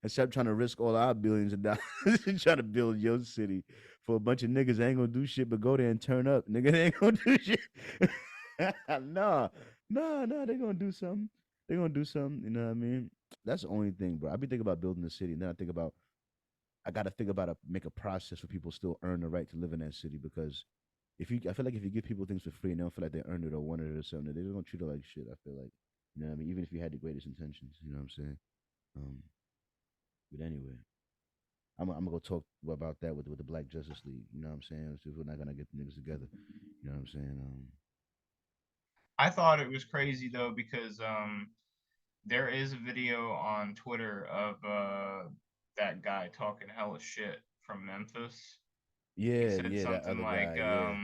instead of trying to risk all our billions of dollars and trying to build your city for a bunch of niggas that ain't gonna do shit but go there and turn up. Nigga, they ain't gonna do shit. nah, nah, they gonna do something. They gonna do something. You know what I mean? That's the only thing, bro. I be thinking about building a city, and then I think about I gotta think about make a process for people still earn the right to live in that city because I feel like if you give people things for free and they don't feel like they earned it or wanted it or something, they're gonna treat it like shit. I feel like, you know what I mean? Even if you had the greatest intentions, you know what I'm saying? Um, but anyway, I'm gonna go talk about that with the Black Justice League. You know what I'm saying? So if we're not gonna get the niggas together, you know what I'm saying? I thought it was crazy though because there is a video on Twitter of that guy talking hella shit from Memphis. He Yeah, said yeah, that something other like, guy, yeah.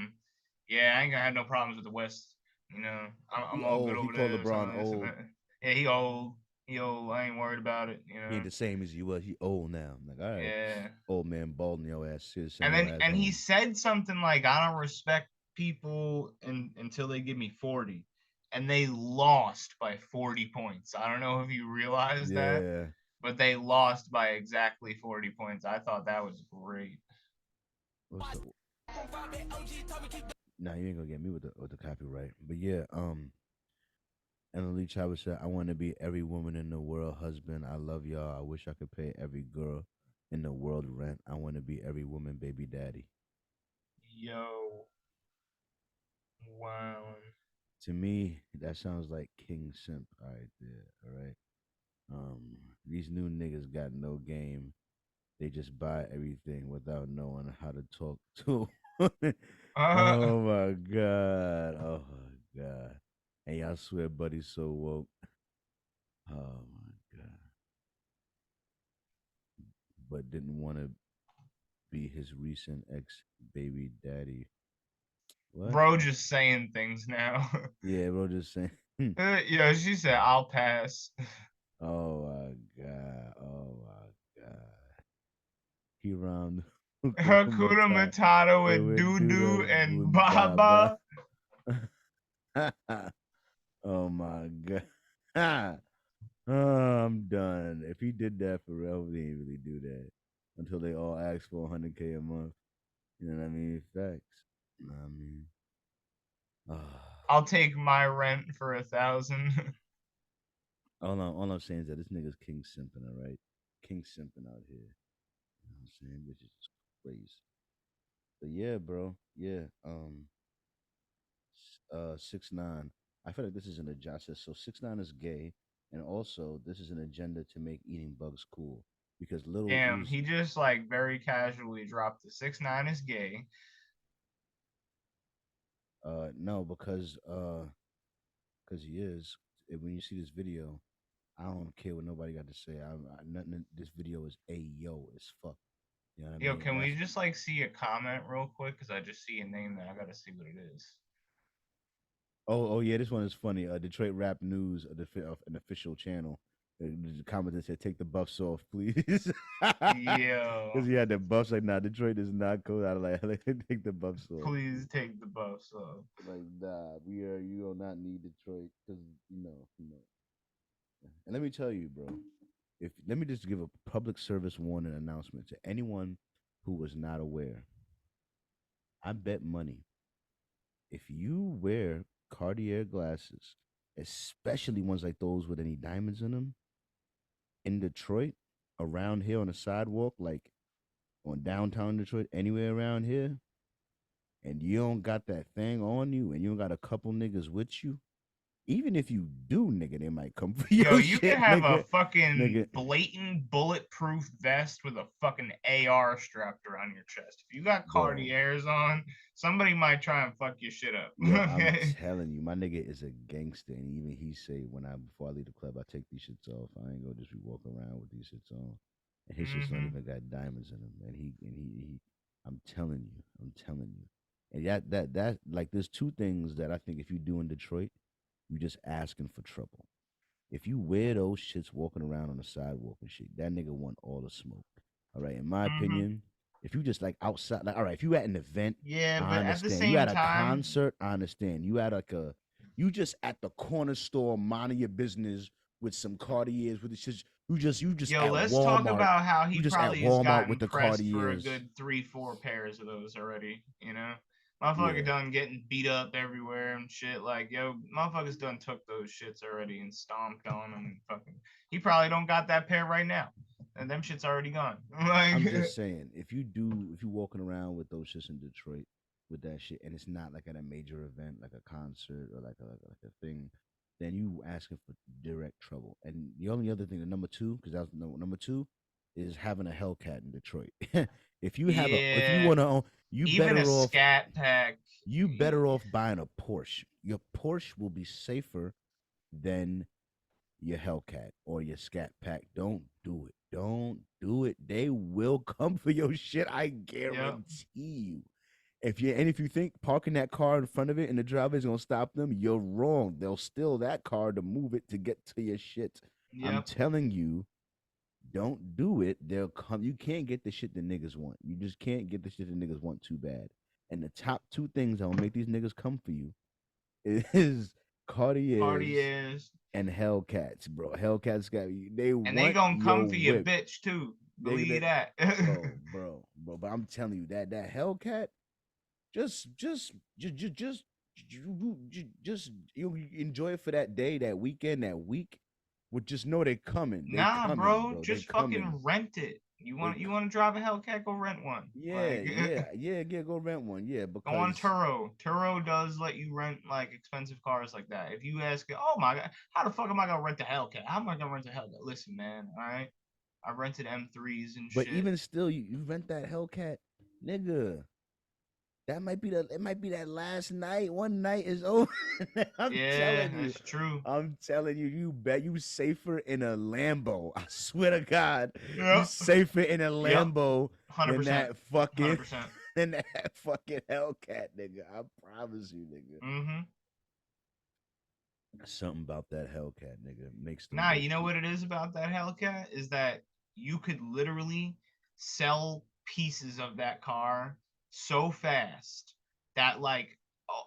yeah, I ain't gonna have no problems with the West. You know, He I'm all good old. He over called there. LeBron Something like this and old. that. Yeah, he old. He old. I ain't worried about it. You He know. ain't the same as he was. He old now. I'm like, all right, Yeah. old man, balding your ass, send And your then ass and he home. said something like, I don't respect people until they give me 40. And they lost by 40 points. I don't know if you realize that, Yeah. but they lost by exactly 40 points. I thought that was great. What's the? Nah, you ain't gonna get me with the copyright. But yeah, and Lee Chavez said, "I want to be every woman in the world husband. I love y'all. I wish I could pay every girl in the world rent. I want to be every woman baby daddy." Yo, wow. To me, that sounds like King Simp right there. All right. These new niggas got no game. They just buy everything without knowing how to talk to a woman. Oh my god. Oh my god. And y'all swear buddy's so woke. Oh my god. But didn't want to be his recent ex baby daddy. What? Bro, just saying things now. Yeah, bro, just saying. Yeah, she said, I'll pass. Oh my god. Oh my god. He rhymed Hakuna Matata Matata with with Dudu Duda and with Baba. Baba. Oh my god. Oh, I'm done. If he did that for real, he didn't really do that until they all asked for 100K a month. You know what I mean? Facts. You know what I mean? I'll take my rent for 1,000. All I'm saying is that this nigga's king simping, all right? King simping out here. You know what I'm saying? Which is crazy. But yeah, bro. Yeah. 6ix9ine. I feel like this is an agenda. So 6ix9ine is gay, and also this is an agenda to make eating bugs cool because Little Damn, Uzi. he just like very casually dropped the 6ix9ine is gay. No, because he is. When you see this video, I don't care what nobody got to say. Nothing. This video is a yo as fuck. You know what I Yo, mean? can we That's just like see a comment real quick? Because I just see a name there. I gotta see what it is. oh yeah. This one is funny. Detroit Rap News, an official channel. The commenter said, "Take the buffs off, please." Yo, Because he had the buffs. Like, nah, Detroit is not cool. I like take the buffs off. please take the buffs off. Like, nah, you do not need Detroit because you know. And let me tell you, bro. If let me just give a public service warning announcement to anyone who was not aware. I bet money if you wear Cartier glasses, especially ones like those with any diamonds in them, in Detroit, around here on the sidewalk, like on downtown Detroit, anywhere around here, and you don't got that thing on you, and you don't got a couple niggas with you, even if you do, nigga, they might come for Yo, your you can shit, have a nigga. fucking Nigga, blatant bulletproof vest with a fucking AR strapped around your chest. If you got bro. Cartiers on, somebody might try and fuck your shit up. Yo, I'm Okay? telling you, my nigga is a gangster, and even he say before I leave the club, I take these shits off. I ain't gonna just be walking around with these shits on. and his shits don't Mm-hmm. even got diamonds in them. And he I'm telling you, and that like there's two things that I think if you do in Detroit, you just asking for trouble. If you wear those shits walking around on the sidewalk and shit, that nigga want all the smoke. All right, in my Mm-hmm. opinion, if you just like outside, like all right, if you at an event, Yeah, I but at the understand. You same at a time, concert, I understand. You at like you just at the corner store minding your business with some Cartiers with the shit. You just yo, at let's talk Walmart. about how he You just at probably has Walmart with gotten the pressed for a Cartiers. good 3, 4 pairs of those already. You know, motherfucker Yeah, done getting beat up everywhere and shit. Like, yo, motherfuckers done took those shits already and stomped on them and fucking. He probably don't got that pair right now, and them shits already gone. I'm Like, just saying, if you walking around with those shits in Detroit with that shit, and it's not like at a major event, like a concert or like a thing, then you asking for direct trouble. And the only other thing, the number two, because that was number two, is having a Hellcat in Detroit. If you yeah, want to own, you even a better off scat pack. you better off buying a Porsche. Your Porsche will be safer than your Hellcat or your Scat Pack. Don't do it. Don't do it. They will come for your shit. I Yep, guarantee you. If you think parking that car in front of it and the driver is gonna stop them, you're wrong. They'll steal that car to move it to get to your shit. I'm yep. telling you, don't do it. They'll come. You can't get the shit that niggas want. You just can't get the shit that niggas want too bad. And the top two things that will make these niggas come for you is Cartiers Cartiers, and Hellcats, bro. Hellcats got you. They and they want gonna come your for your whip. bitch too. They Believe that. bro. But I'm telling you that Hellcat, just you enjoy it for that day, that weekend, that week. But just know they coming. They Nah, coming, bro, bro. They just coming. fucking rent it. You They want to drive a Hellcat? Go rent one. yeah, Like, yeah. Go rent one. Yeah, go on because Turo. Turo does let you rent like expensive cars like that. If you ask, oh my god, how the fuck am I gonna rent a Hellcat? How am I gonna rent a Hellcat? Listen, man, all right. I rented M3s and but shit. even still, you rent that Hellcat, nigga. That might be it might be that last night. One night is over. I'm Yeah, telling you. that's true. I'm telling you, you bet you safer in a Lambo. I swear to God, you Yep. safer in a Yep. Lambo than 100%. that 100%. fucking than that fucking Hellcat, nigga. I promise you, nigga. Mm-hmm. Something about that Hellcat, nigga, makes them Nah, go you know cheap. what it is about that Hellcat is that you could literally sell pieces of that car so fast that like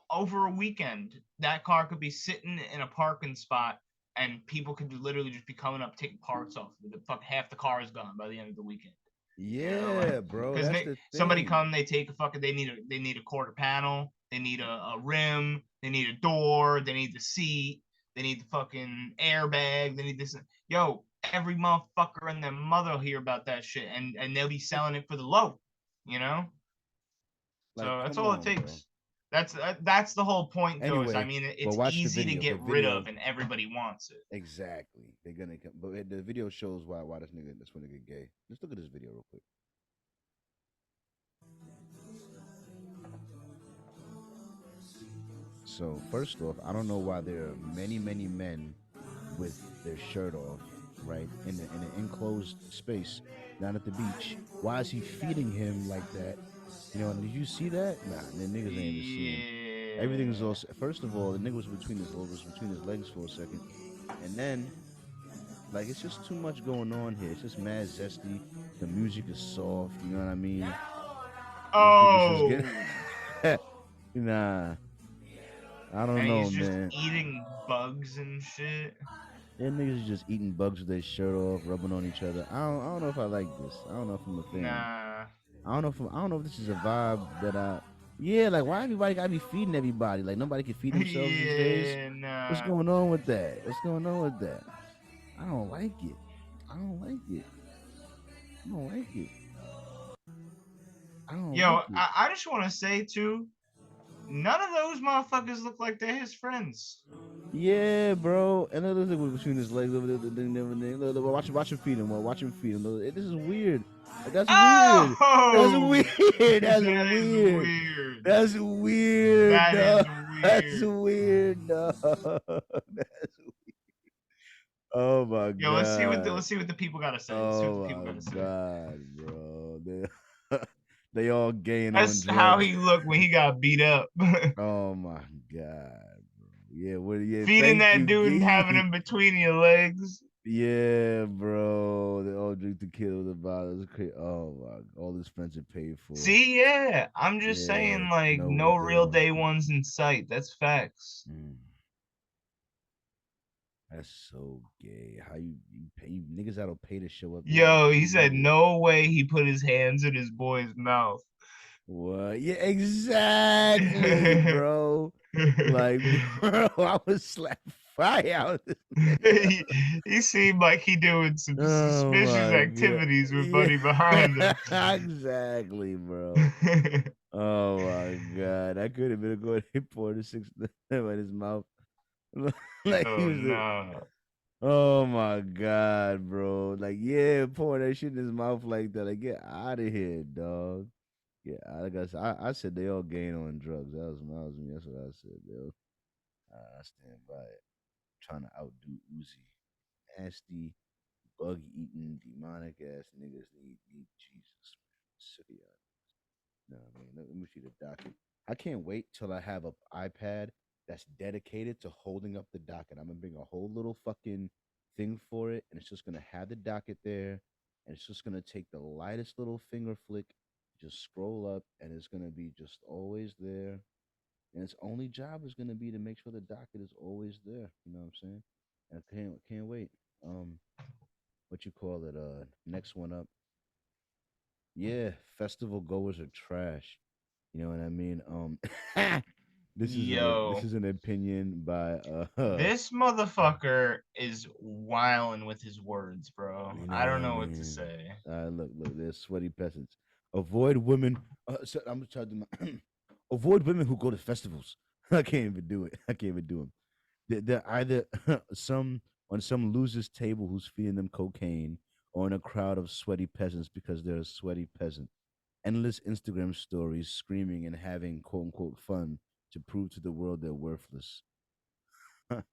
over a weekend that car could be sitting in a parking spot and people could literally just be coming up taking parts off. The fuck half the car is gone by the end of the weekend. You know, like Yeah, bro. because That's the somebody thing. come, they take a fucking, they need a quarter panel, they need a rim, they need a door, they need the seat, they need the fucking airbag, they need this. Yo, every motherfucker and their mother will hear about that shit, and they'll be selling it for the low, you know. Like, So that's come all it on, bro. takes. That's the whole point, though. Is I Anyway, mean, but it's watch the easy to video. The get rid video of, and everybody wants it. exactly. They're gonna come, but the video shows why this one nigga gay. Let's look at this video real quick. So first off, I don't know why there are many men with their shirt off, right, in an enclosed space down at the beach. Why is he feeding him like that? You know, did you see that? Nah, the niggas ain't even seeing. Everything's Yeah. all. First of all, the nigga was between his legs for a second, and then like it's just too much going on here. It's just mad zesty. The music is soft. You know what I mean? These niggas is Oh. getting. Nah, I don't And know, he's just man. eating bugs and shit. Them niggas is just eating bugs with their shirt off, rubbing on each other. I don't know if I like this. I don't know if I'm a fan. Nah. I don't know if this is a vibe that I. Yeah, like why everybody gotta be feeding everybody? Like nobody can feed themselves these days. Yeah, What's nah. going on with that? What's going on with that? I don't like it. I don't like it. I don't like it. I don't Yo, like it. I just want to say too, none of those motherfuckers look like they're his friends. Yeah, bro. And another thing between his legs. Watch him feed him. Watch him feed him. This is weird. Like, that's weird. That's Oh, weird. That's that is weird. weird. That's weird. That is Dog. That's weird. weird. Dog. That's Oh my Yo, let's see what the god. people gotta say. Let's see what the Oh people my gotta say. god, bro. They all gaying on That's how drugs. he looked when he got beat up. Oh my god, bro. Yeah, well, yeah, Feeding thank that you, dude and having Gee. him between your legs. Yeah, bro. They all drink tequila with the bottles. Oh my, all his friends are paid for. See, yeah. I'm just Yeah, saying, like, know no what they real want. day ones in sight. That's facts. That's so gay. How you pay you niggas that'll pay to show up there? Yo, he You said niggas. no way he put his hands in his boy's mouth. What? Yeah, exactly, bro. Like, bro, I was slap fire out this nigga. he seemed like he doing some Oh suspicious my god. activities with Yeah. Buddy behind him. Exactly, bro. Oh my god. That could have been a good hit for the six in his mouth. Like he Oh was a, no. oh my god, bro. Like, yeah, pouring that shit in his mouth like that. Like, get out of here, dog. Yeah, like I said they all gain on drugs. That was me. That's what I said, yo. I stand by it. Trying to outdo Uzi. Nasty, bug eating, demonic ass niggas need Jesus. Sick of y'all. No, I mean, let me see the docket. I can't wait till I have an iPad that's dedicated to holding up the docket. I'm gonna bring a whole little fucking thing for it, and it's just gonna have the docket there, and it's just gonna take the lightest little finger flick, just scroll up, and it's gonna be just always there. And its only job is gonna be to make sure the docket is always there. You know what I'm saying? And I can't wait. Um, what you call it? Next one up. Yeah, festival goers are trash. You know what I mean? This Yo, is an opinion by this motherfucker is wilding with his words, bro. you know I what don't I know what to mean? say. Look, there's sweaty peasants. Avoid women. I'm gonna try to do my avoid women who go to festivals. I can't even do it. I can't even do them. They're either some on some loser's table who's feeding them cocaine, or in a crowd of sweaty peasants because they're a sweaty peasant. Endless Instagram stories, screaming and having quote unquote fun to prove to the world they're worthless. Hard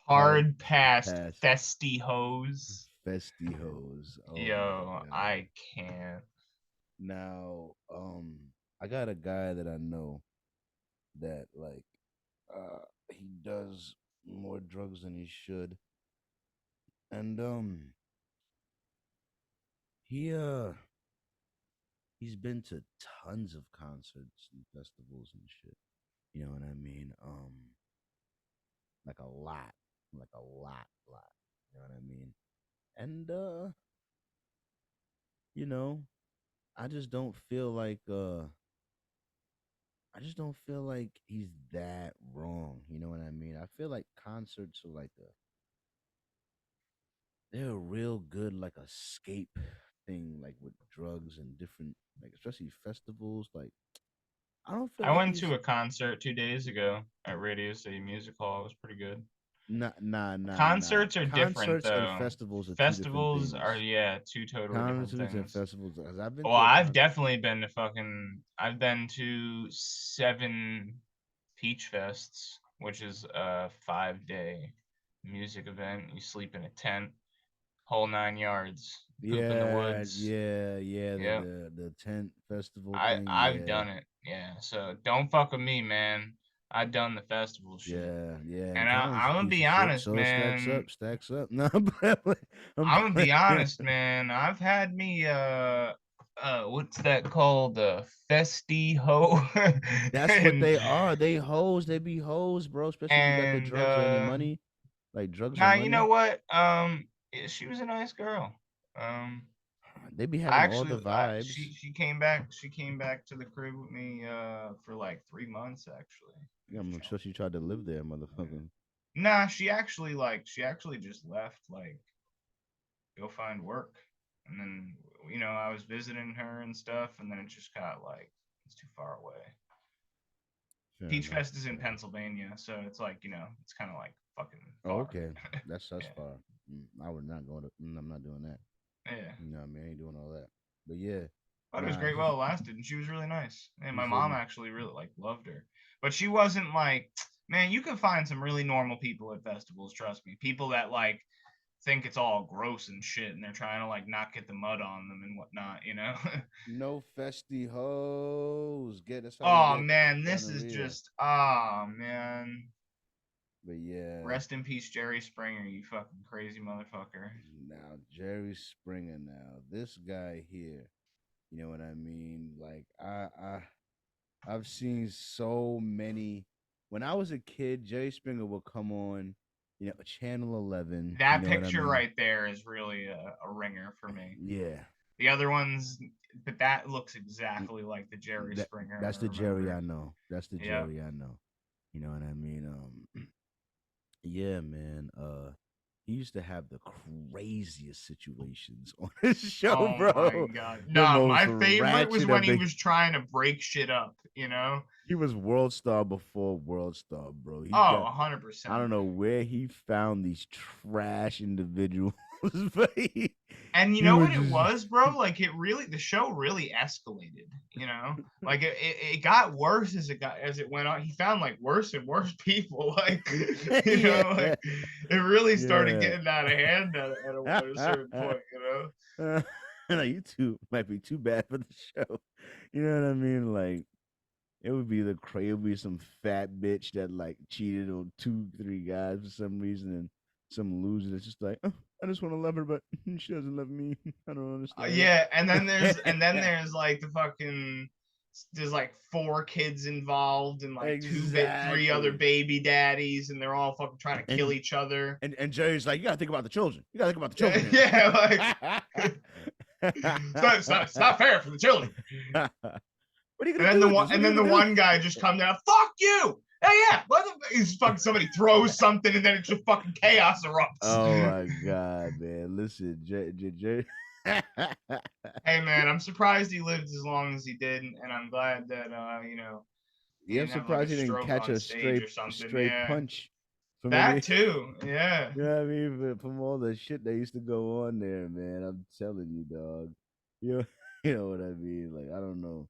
Hard past pass, festy hoes. festy hoes. Oh Yo, my god. I can't. Now, I got a guy that I know that like he does more drugs than he should. And he he's been to tons of concerts and festivals and shit. You know what I mean? Like a lot. Like a lot. You know what I mean? And you know, I just don't feel like I just don't feel like he's that wrong. You know what I mean? I feel like concerts are like they're a real good like escape thing, like with drugs and different like especially festivals. Like I don't feel I like went he's to a concert 2 days ago at Radio City Music Hall. It was pretty good. nah. Concerts are different Concerts and though. festivals are two different Festivals are, things. yeah, two totally different Concerts and things. festivals. 'Cause I've been Well, to a I've concert. definitely been to I've been to 7 Peach Fests, which is a 5-day music event. You sleep in a tent, whole 9 yards, poop in the woods. Yeah. Yep. The tent festival I thing. I've Yeah, done it. Yeah. So don't fuck with me, man. I've done the festival shit. yeah. And And talent's a I'm gonna piece be of shit. honest, So it man. stacks up. No, I'm I'm gonna be playing. honest, man. I've had me what's that called? Festy ho. That's what and they are. They hoes. They be hoes, bro. Especially if you got the and drugs or any money, like drugs or nah, you know money. what? Yeah, she was a nice girl. Um They be I having all actually the vibes. she came back to the crib with me for like 3 months actually. We Yeah, was I'm sure chilling. she tried to live there, motherfucker. Nah, she actually just left, like, go find work. And then, I was visiting her and stuff, and then it just got like it's too far away. Fair Peach enough. Fest is in Pennsylvania, so it's like, it's kind of like fucking Oh, far. okay. That's Yeah. far. I would not go to. I'm not doing that. Yeah. You know what I mean? I ain't doing all that. But yeah, But it was nah. great while it lasted, and she was really nice. And You my feel mom me? actually really like loved her. But she wasn't like, man, you can find some really normal people at festivals, trust me. People that like think it's all gross and shit, and they're trying to like not get the mud on them and whatnot, you know. No festy hoes. That's how you Oh get man, this is gonorrhea. just man. But yeah, Rest in peace, Jerry Springer, you fucking crazy motherfucker. now Jerry Springer. Now this guy here, you know what I mean? Like I've seen so many. When I was a kid, Jerry Springer would come on, Channel 11. You That know what I picture mean? right there is really a ringer for me. Yeah, The other ones, but that looks mm, exactly like the Jerry that Springer that's I the Jerry remember. I know. That's the Yeah. Jerry I know. You know what I mean? Yeah, man. He used to have the craziest situations on his show, Oh my bro. god. The Nah, most my favorite was ratchet when of he the. was trying to break shit up, you know? He was world star before world star, bro. He Oh, got. I 100%. don't know where he found these trash individuals, but And you he know would what it just. was, bro? Like the show really escalated, you know? Like it got worse as it went on. He found like worse and worse people. Like, Yeah, like it really started yeah. getting out of hand at a certain point, you know? No, you two might be too bad for the show. You know what I mean? Like it would be it would be some fat bitch that like cheated on two, three guys for some reason, and some loser that's just like, oh, I just want to love her, but she doesn't love me. I don't understand. Yeah, and then there's like the fucking there's like four kids involved and like three other Exactly. baby daddies, and they're all fucking trying to kill And each other. and Jerry's like, you gotta think about the children. You gotta think about the Yeah, children yeah, like here. it's not fair for the children. What are you gonna do with this? What And are you then the gonna one guy just comes out, fuck you. Hey, yeah, what the he's fucking somebody throws something and then it's just fucking chaos Oh erupts. my god, man! Listen, Hey man, I'm surprised he lived as long as he did, and I'm glad that he yeah, I'm didn't have like a surprised he didn't stroke catch on a stage straight or something. straight Yeah. punch from That any. too. Yeah. You know what I mean? From all the shit that used to go on there, man. I'm telling you, dog. You know, you know what I mean? Like I don't know.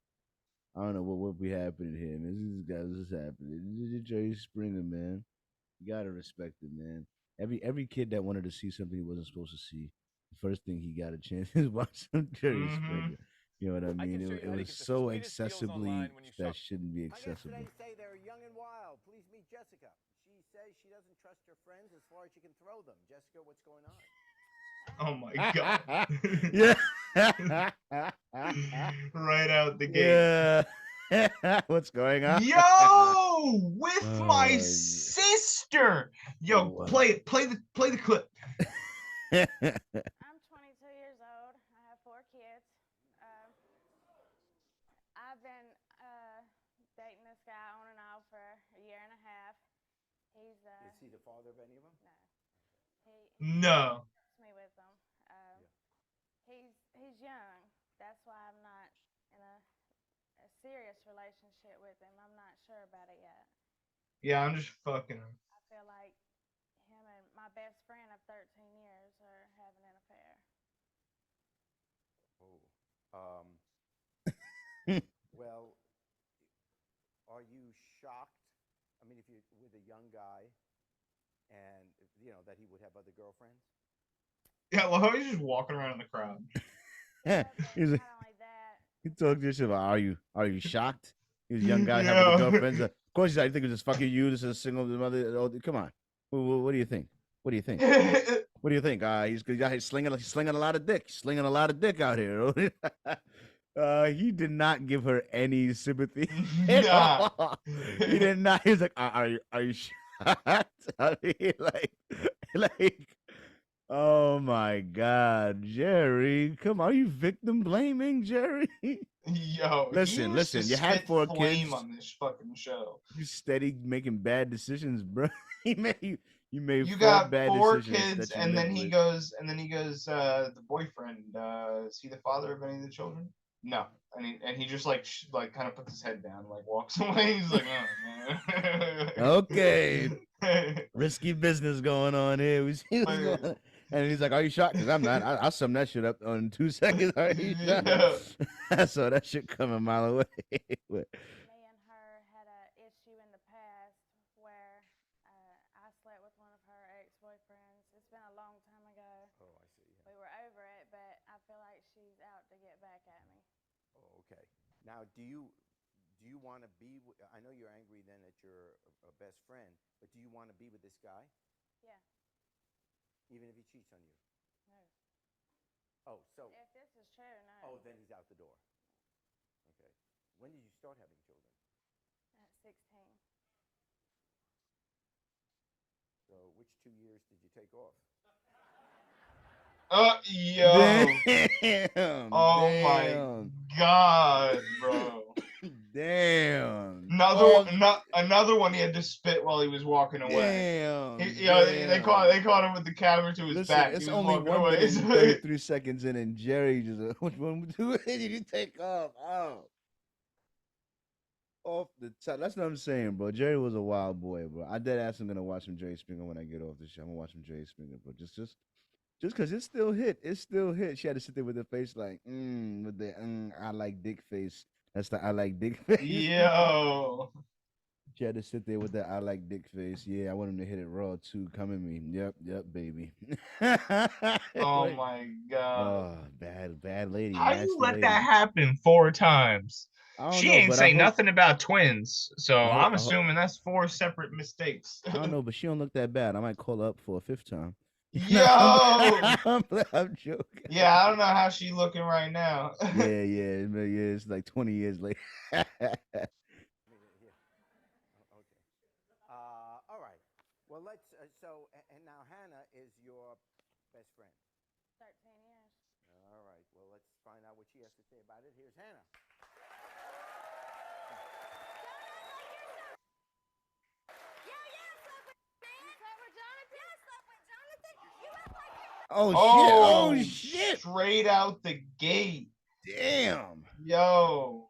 I don't know what be happening here, man. This guy was just happening. This is Jerry Springer, man. You gotta respect it, man. Every kid that wanted to see something he wasn't supposed to see, the first thing he got a chance is watch some Jerry Mm-hmm. Springer. You know what I I mean? can show you It how to was get the so sweetest deals accessibly online when you that shop. shouldn't be My guests accessible. today say they're young and wild. Please meet Jessica. She says she doesn't trust her friends as far as she can throw them. Jessica, what's going on? Oh my god. Yeah. Right out the gate. Yeah. What's going on? Yo, with Oh my my sister. Yo, Wow. play the clip. I'm 22 years old. I have 4 kids. I've been dating this guy on and off for a year and a half. He's Is he the father of any of them? No. trusts me with them. He's young. That's why I'm not in a serious relationship with him. I'm not sure about it yet. Yeah, I'm just fucking him. I feel like him and my best friend of 13 years are having an affair. Oh. Well, are you shocked? I mean, if you're with a young guy and, that he would have other girlfriends? Yeah, well, he's just walking around in the crowd. He's like, Not only that, he talked this shit about, are you shocked? He's a young guy having Yeah. a girlfriend. Of course, I think it's just fucking you. This is a single mother. Oh, come on. What do you think? What do you think? What do you think? He's slinging a lot of dick. He's slinging a lot of dick out here. He did not give her any sympathy. at Nah. all. He did not. He's like, are you shocked? I mean, like, oh my God, Jerry, come on, are you victim blaming, Jerry? Yo, Listen, he used to you had spit 4 flame kids. on this fucking show. You steady making bad decisions, bro. You made You 4 got bad 4 decisions kids, that you and live then he with. goes, the boyfriend, is he the father of any of the children? No, and he just like kind of puts his head down, like walks away. He's like, oh man. Okay, risky business going on here. We see what's Like, going on. And he's like, "Are you shocked? Because I'm not. I'll sum that shit up in 2 seconds. Are you shocked?" Yeah. I saw that shit come a mile away. But me and her had an issue in the past where I slept with one of her ex-boyfriends. It's been a long time ago. Okay. Now, do you want to be? I know you're angry then at your best friend, but do you want to be with this guy, Yeah. even if he cheats on you? No. Oh, so If this is true, no. then he's out the door. Okay. When did you start having children? At 16. So, which 2 years did you take off? Yo. Damn. Oh my damn. God, bro. Damn. Another one. He had to spit while he was walking away. Damn. They caught him with the camera to his Listen, back. it's He was only walking 1 away. minute and 33 seconds in, and Jerry just which one did you take off? Oh. Off the top. That's what I'm saying, bro. Jerry was a wild boy, bro. I dead ass. I'm gonna watch some Jerry Springer when I get off the show. I'm gonna watch some Jerry Springer, bro. Just because it still hit. It still hit. She had to sit there with her face like, with the I like dick face. That's the I like dick face. Yo. She had to sit there with that I like dick face. Yeah, I want him to hit it raw too. Come at me. Yep, baby. Oh Like, my God. oh, bad lady. How nasty you let lady. that happen 4 times? I don't She know, ain't but say nothing about twins, so I hope- I'm I hope- assuming that's 4 separate mistakes. I don't know, but she don't look that bad. I might call her up for a 5th time. Yo. I'm joking. Yeah, I don't know how she looking right now. Yeah. It's like 20 years later. Okay. All right. Well, let's. And now Hannah is your best friend. 13 years. All right. Well, let's find out what she has to say about it. Here's Hannah. Oh shit! Straight out the gate. Damn! Yo.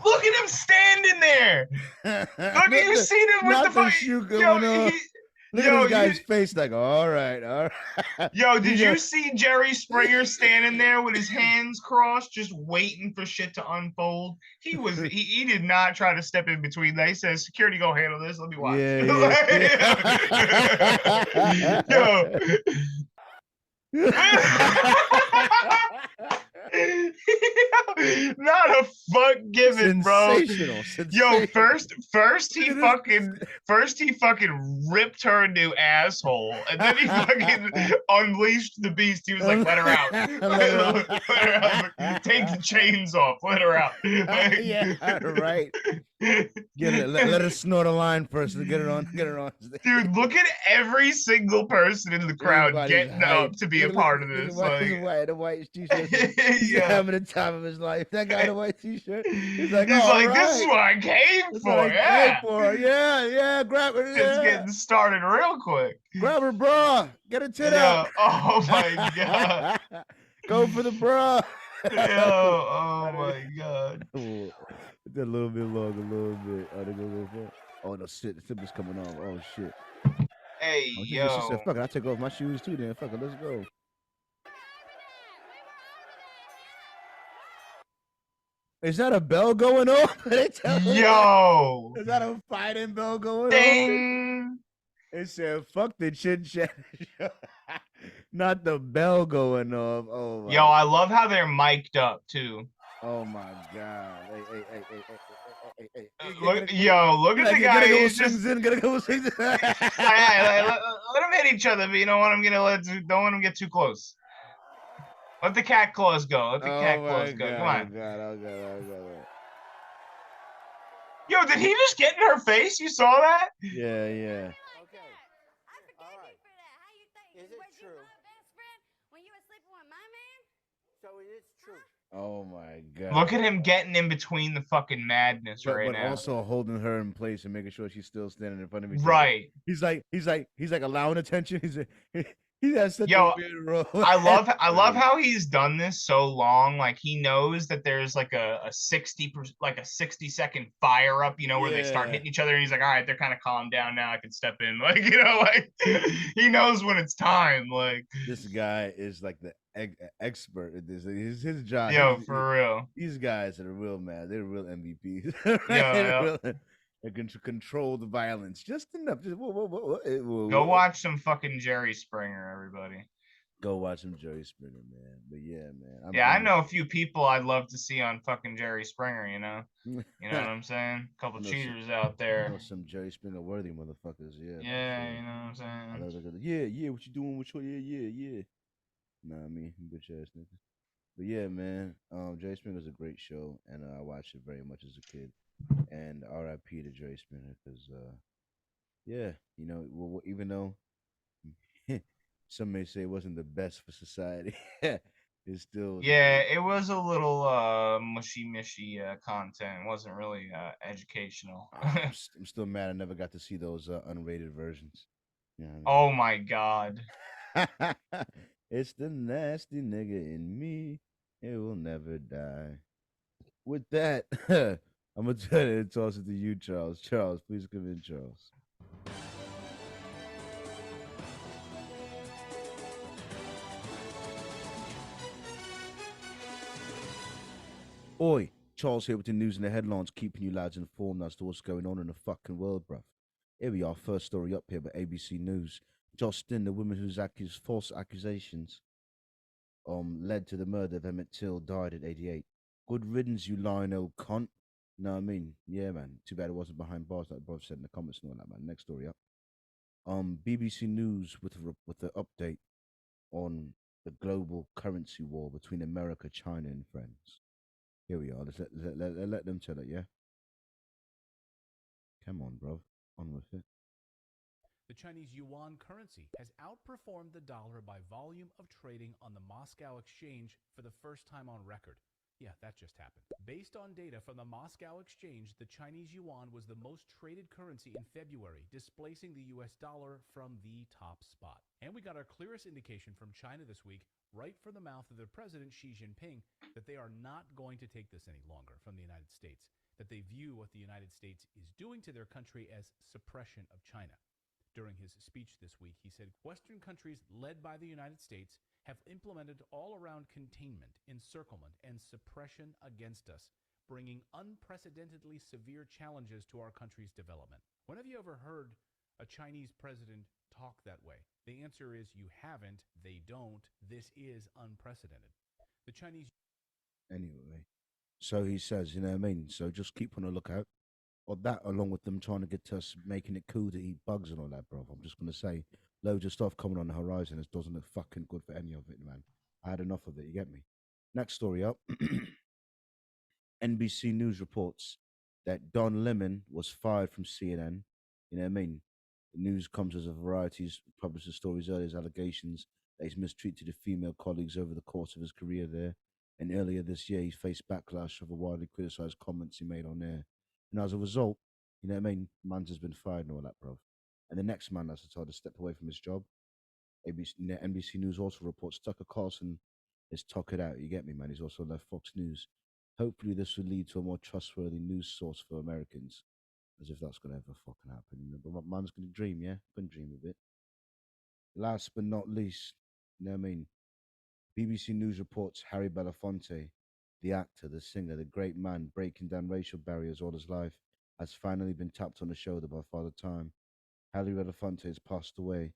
Look at him standing there. Look, you seen him with not the the fucking shoe going on. Look at this guy's face, like, all right. Yo, did know- you see Jerry Springer standing there with his hands crossed, just waiting for shit to unfold? He did not try to step in between that. He said, "Security, go handle this. Let me watch." Not a fuck given, bro. Sensational. Yo, first he fucking ripped her a new asshole, and then he fucking unleashed the beast. He was like, "Let her out, let her out. Take the chains off, let her out." Yeah, right. Let her snort a line first to get her on. Dude, look at every single person in the crowd Everybody's getting hyped. up to be a part of this. The white t-shirt. He's Yeah. having the time of his life. That guy in the white t-shirt. He's like, He's "All like, right. "This is what I came That's for." what I Yeah. came for. Yeah, grab her. It's Yeah. getting started real quick. Grab her bra. Get her tit Yo, out. oh my God. Go for the bra. Yo, oh my God. It's a little bit long, a little bit. Oh, they go real fast. Oh no, shit, the tip is coming off. Oh shit. Hey, Oh, she yo. said, "Fuck it, I take off my shoes too." Then fuck it, let's go. Is that a bell going off? They tell her Yo. that? Is that a fighting bell going off? Ding. It said, "Fuck the chit chat," not the bell going off. Oh my. Yo, I love how they're mic'd up too. Oh my god. Hey. Look at the guy. He's just Gotta go sing. let them hit each other, but you know what? Don't let them get too close. Let the cat claws go. Let the cat claws go. Come on. Oh god. Yo, did he just get in her face? You saw that? Yeah. Okay. I forgave All right. you for that. How you think? Is it Was you true? my best friend when you were sleeping with my man? So it is true. Oh my god. Look at him getting in between the fucking madness right but now. also holding her in place and making sure she's still standing in front of me. Right. He's like allowing attention. He has such Yo, a weird role. I love how he's done this so long. Like he knows that there's like a 60-second fire up, where they start Yeah. hitting each other, and he's like, all right, they're kind of calmed down now. I can step in. Like, like he knows when it's time. Like, This guy is like the expert at this. His job. yo, for real. These guys are real mad. They're real MVPs. Yeah. They can control the violence just enough. Just whoa. Go watch some fucking Jerry Springer, everybody. Go watch some Jerry Springer, man. But yeah, man. Yeah, I know a few people I'd love to see on fucking Jerry Springer. You know what I'm saying? A couple I know some- cheaters out I there. know some Jerry Springer worthy motherfuckers. Yeah. for Yeah, sure. you know what I'm I saying? love that. Yeah. What you doing with your yeah. Nah, I mean, bitch ass niggas. But yeah, man. Jerry Springer's a great show, and I watched it very much as a kid. And R.I.P. to Jerry Springer, because yeah, you know, even though some may say it wasn't the best for society, it still was. Yeah, it was a little mushy content. It wasn't really educational. I'm still mad I never got to see those unrated versions. You know Oh my god. what I mean? It's the nasty nigga in me. It will never die. With that, I'm gonna tell you to toss it to you, Charles. Charles, please come in, Charles. Oi, Charles here with the news and the headlines, keeping you lads informed as to what's going on in the fucking world, bruv. Here we are, first story up here by ABC News. Justin, the woman whose false accusations led to the murder of Emmett Till, died at 88. Good riddance, you lying old cunt. Know what I mean? Yeah, man. Too bad it wasn't behind bars like Bob said in the comments and all that, man. Next story up. BBC News with the update on the global currency war between America, China, and friends. Here we are. Let them tell it, yeah? Come on, bro. On with it. The Chinese yuan currency has outperformed the dollar by volume of trading on the Moscow Exchange for the first time on record. Yeah, that just happened. Based on data from the Moscow Exchange, the Chinese yuan was the most traded currency in February, displacing the US dollar from the top spot. And we got our clearest indication from China this week, right from the mouth of their president Xi Jinping, that they are not going to take this any longer from the United States, that they view what the United States is doing to their country as suppression of China. During his speech this week, he said Western countries led by the United States have implemented all-around containment, encirclement, and suppression against us, bringing unprecedentedly severe challenges to our country's development. When have you ever heard a Chinese president talk that way? The answer is you haven't, they don't, this is unprecedented. The Chinese... Anyway, so he says, you know what I mean? So just keep on the lookout. Or that, along with them trying to get us making it cool to eat bugs and all that, bro. I'm just going to say, loads of stuff coming on the horizon. It doesn't look fucking good for any of it, man. I had enough of it, you get me? Next story up. NBC News reports that Don Lemon was fired from CNN. You know what I mean? The news comes as a variety published the stories earlier as allegations that he's mistreated his female colleagues over the course of his career there. And earlier this year, he faced backlash over widely criticized comments he made on air. And as a result, you know what I mean? Man's has been fired and all that, bro. And the next man has decided to step away from his job. NBC News also reports Tucker Carlson is tuckered out. You get me, man? He's also left Fox News. Hopefully, this will lead to a more trustworthy news source for Americans. As if that's going to ever fucking happen. You know? But man's going to dream, yeah? Going to dream a bit. Last but not least, you know what I mean? BBC News reports Harry Belafonte, the actor, the singer, the great man breaking down racial barriers all his life, has finally been tapped on the shoulder by Father Time. Harry Belafonte has passed away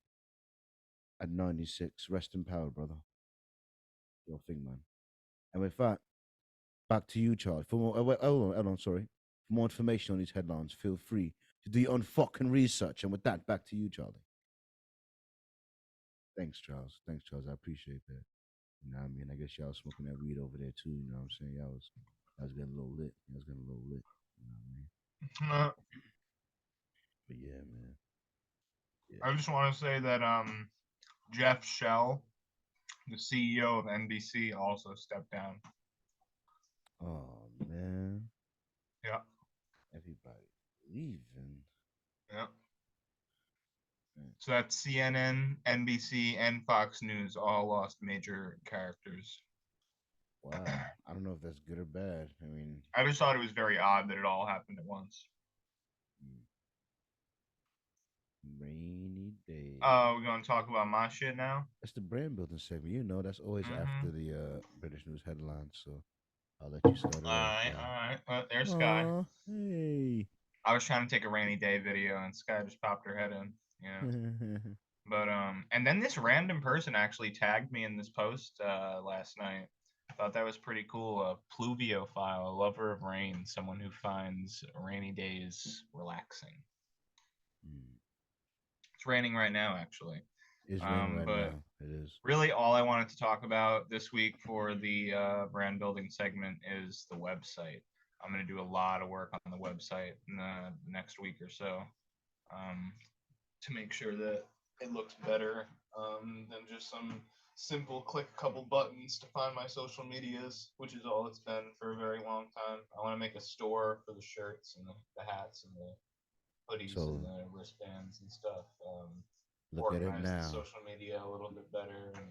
at 96. Rest in power, brother. Your thing, man. And with that, back to you, Charles. For more, hold on, sorry. For more information on these headlines, feel free to do your own fucking research. And with that, back to you, Charlie. Thanks, Charles. I appreciate that. You know what I mean? I guess y'all smoking that weed over there too. You know what I'm saying? I was getting a little lit. You know what I mean? But yeah, man. Yeah. I just want to say that Jeff Shell, the CEO of NBC, also stepped down. Oh man. Yeah. Everybody leaving. Yeah. So that's CNN, NBC, and Fox News all lost major characters. Wow. I don't know if that's good or bad. I mean, I just thought it was very odd that it all happened at once. Rainy day. We're going to talk about my shit now? That's the brand building segment. You know, that's always after the British news headlines. So I'll let you start it off. All right. Well, there's Sky. Hey. I was trying to take a rainy day video, and Sky just popped her head in. Yeah. But and then this random person actually tagged me in this post last night. Thought that was pretty cool. A pluviophile, a lover of rain, someone who finds rainy days relaxing. Mm. It's raining right now, actually. It's raining right But now. It is. really, all I wanted to talk about this week for the brand building segment is the website. I'm going to do a lot of work on the website in the next week or so to make sure that it looks better than just some simple click a couple buttons to find my social medias, which is all it's been for a very long time. I want to make a store for the shirts and the hats and the hoodies So and the wristbands and stuff. look at it Organize the now. social media a little bit better and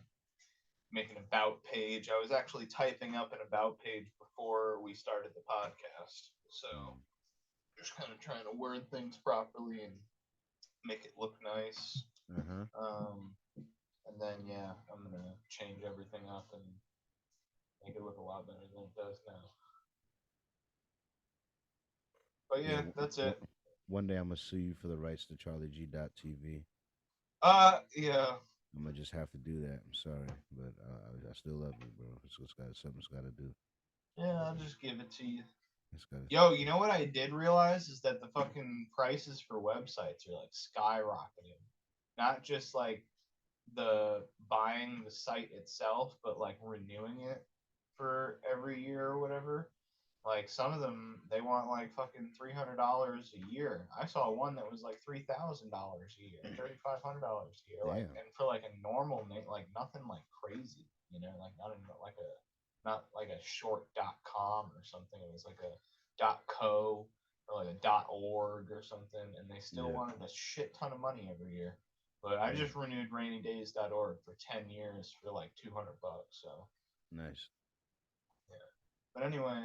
make an about page. I was actually typing up an about page before we started the podcast. So just kind of trying to word things properly and make it look nice. And then yeah, I'm gonna change everything up and make it look a lot better than it does now. But yeah, that's it. One day I'm gonna sue you for the rights to CharlieG.TV. Yeah. I'm gonna just have to do that. I'm sorry, but I still love you, bro. Something's got to do. Yeah, I'll just give it to you. Gotta... Yo, you know what I did realize is that the fucking prices for websites are like skyrocketing. Not just like the buying the site itself, but like renewing it for every year or whatever. Like some of them, they want like fucking $300 a year. I saw one that was like $3,000 a year, $3,500 a year. Like, and for like a normal name, like nothing like crazy, you know, like not like a short.com or something. It was like a .co or like a .org or something, and they still wanted a shit ton of money every year. But I just renewed rainydays.org for 10 years for like $200. So nice. Yeah. But anyway,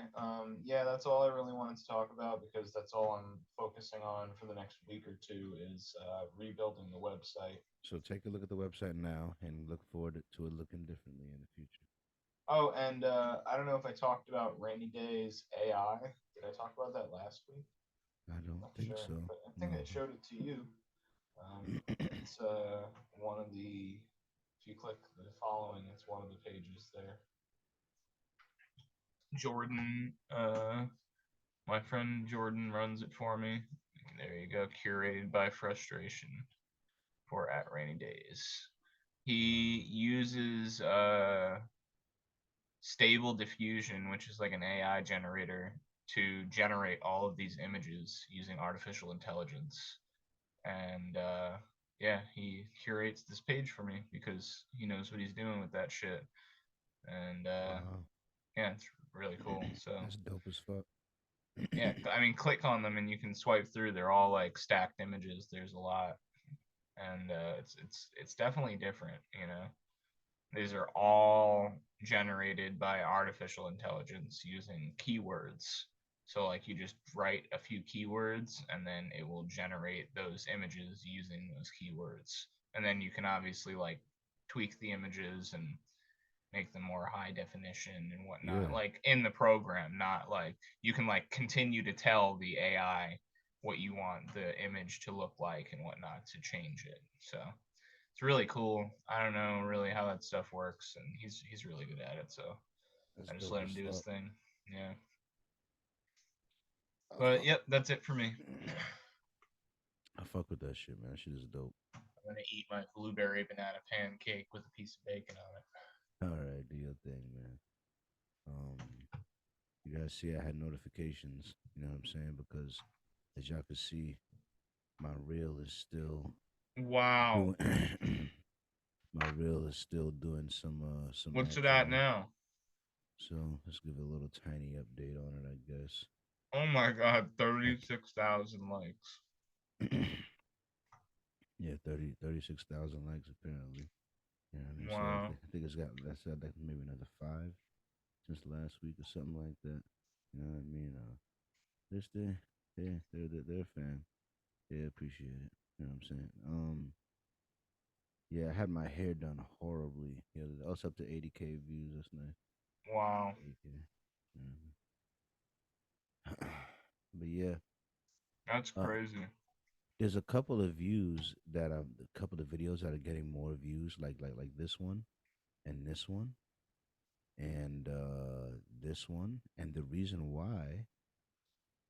yeah, that's all I really wanted to talk about because that's all I'm focusing on for the next week or two is rebuilding the website. So take a look at the website now and look forward to it looking differently in the future. Oh, and I don't know if I talked about Rainy Days AI. Did I talk about that last week? I don't think so. But I think I showed it to you. It's one of the, if you click the following, it's one of the pages there. Jordan, my friend Jordan runs it for me. There you go, curated by Frustration for at Rainy Days. He uses Stable Diffusion, which is like an AI generator, to generate all of these images using artificial intelligence. And yeah, he curates this page for me because he knows what he's doing with that shit. And yeah, it's really cool. So that's dope as fuck. Yeah, I mean, click on them and you can swipe through. They're all like stacked images. There's a lot, and it's definitely different. You know, these are all generated by artificial intelligence using keywords. So like you just write a few keywords and then it will generate those images using those keywords. And then you can obviously like tweak the images and make them more high definition and whatnot, like in the program, not like you can like continue to tell the AI what you want the image to look like and whatnot to change it. So it's really cool. I don't know really how that stuff works, and he's really good at it. So I just let him do his thing. Yeah. But yep, that's it for me. I fuck with that shit, man. That shit is dope. I'm gonna eat my blueberry banana pancake with a piece of bacon on it. All right, do your thing, man. You guys see I had notifications, you know what I'm saying? Because as y'all can see, my reel is still my reel is still doing some What's it at now? So let's give a little tiny update on it, I guess. Oh my god, 36,000 likes. Yeah, 36,000 likes apparently. Yeah, I mean, wow. So I think it's got like maybe another 5 since last week or something like that. You know what I mean? They're a fan. They appreciate it. You know what I'm saying? Yeah, I had my hair done horribly. Yeah, I was up to 80K views. That's nice. Wow. 80K. But yeah, that's crazy. there's a couple of views that are a couple of videos that are getting more views, like this one and this one and this one, and the reason why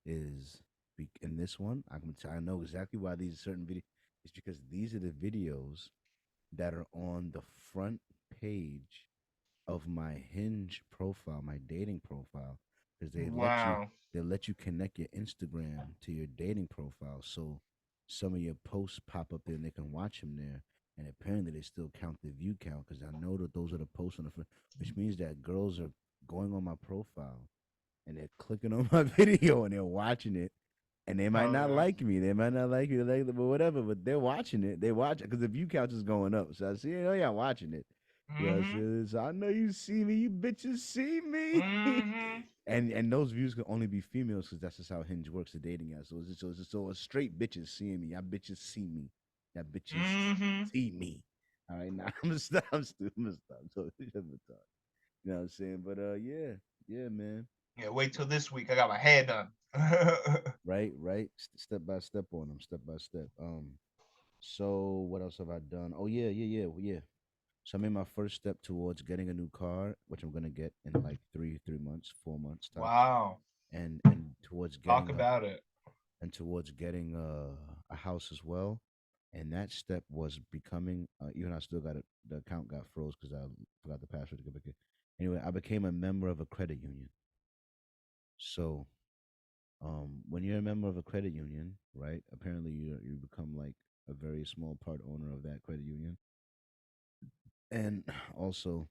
is in this one, I know exactly why these certain videos. It's because these are the videos that are on the front page of my Hinge profile, my dating profile, because Wow. they let you connect your Instagram to your dating profile, so some of your posts pop up there and they can watch them there. And apparently, they still count the view count because I know that those are the posts on the front, which means that girls are going on my profile and they're clicking on my video and they're watching it. And they might Oh not yeah. like me. They might not like me, like, but whatever. But they're watching it. They watch it because the view count is going up. So I see, oh yeah, watching it. Yeah, Mhm. so I know you see me. You bitches see me. Mhm. And those views can only be females because that's just how Hinge works, the dating app. So it's straight bitches seeing me. Y'all bitches see me. Y'all bitches Mhm. see me. All right, now I'm gonna stop. I'm stupid. I'm gonna stop. So shut the talk. You know what I'm saying? But yeah, yeah, man. Yeah. Wait till this week. I got my hair done. Right, right. Step by step on them. Step by step. So what else have I done? Oh yeah, yeah, yeah, yeah. So I made my first step towards getting a new car, which I'm gonna get in like 3 months, 4 months tops, Wow. and towards Talk getting about it. a house as well. And that step was becoming even I still got it. The account got froze because I forgot the password to get back in. Anyway, I became a member of a credit union. So when you're a member of a credit union, right? Apparently, you become like a very small part owner of that credit union, and also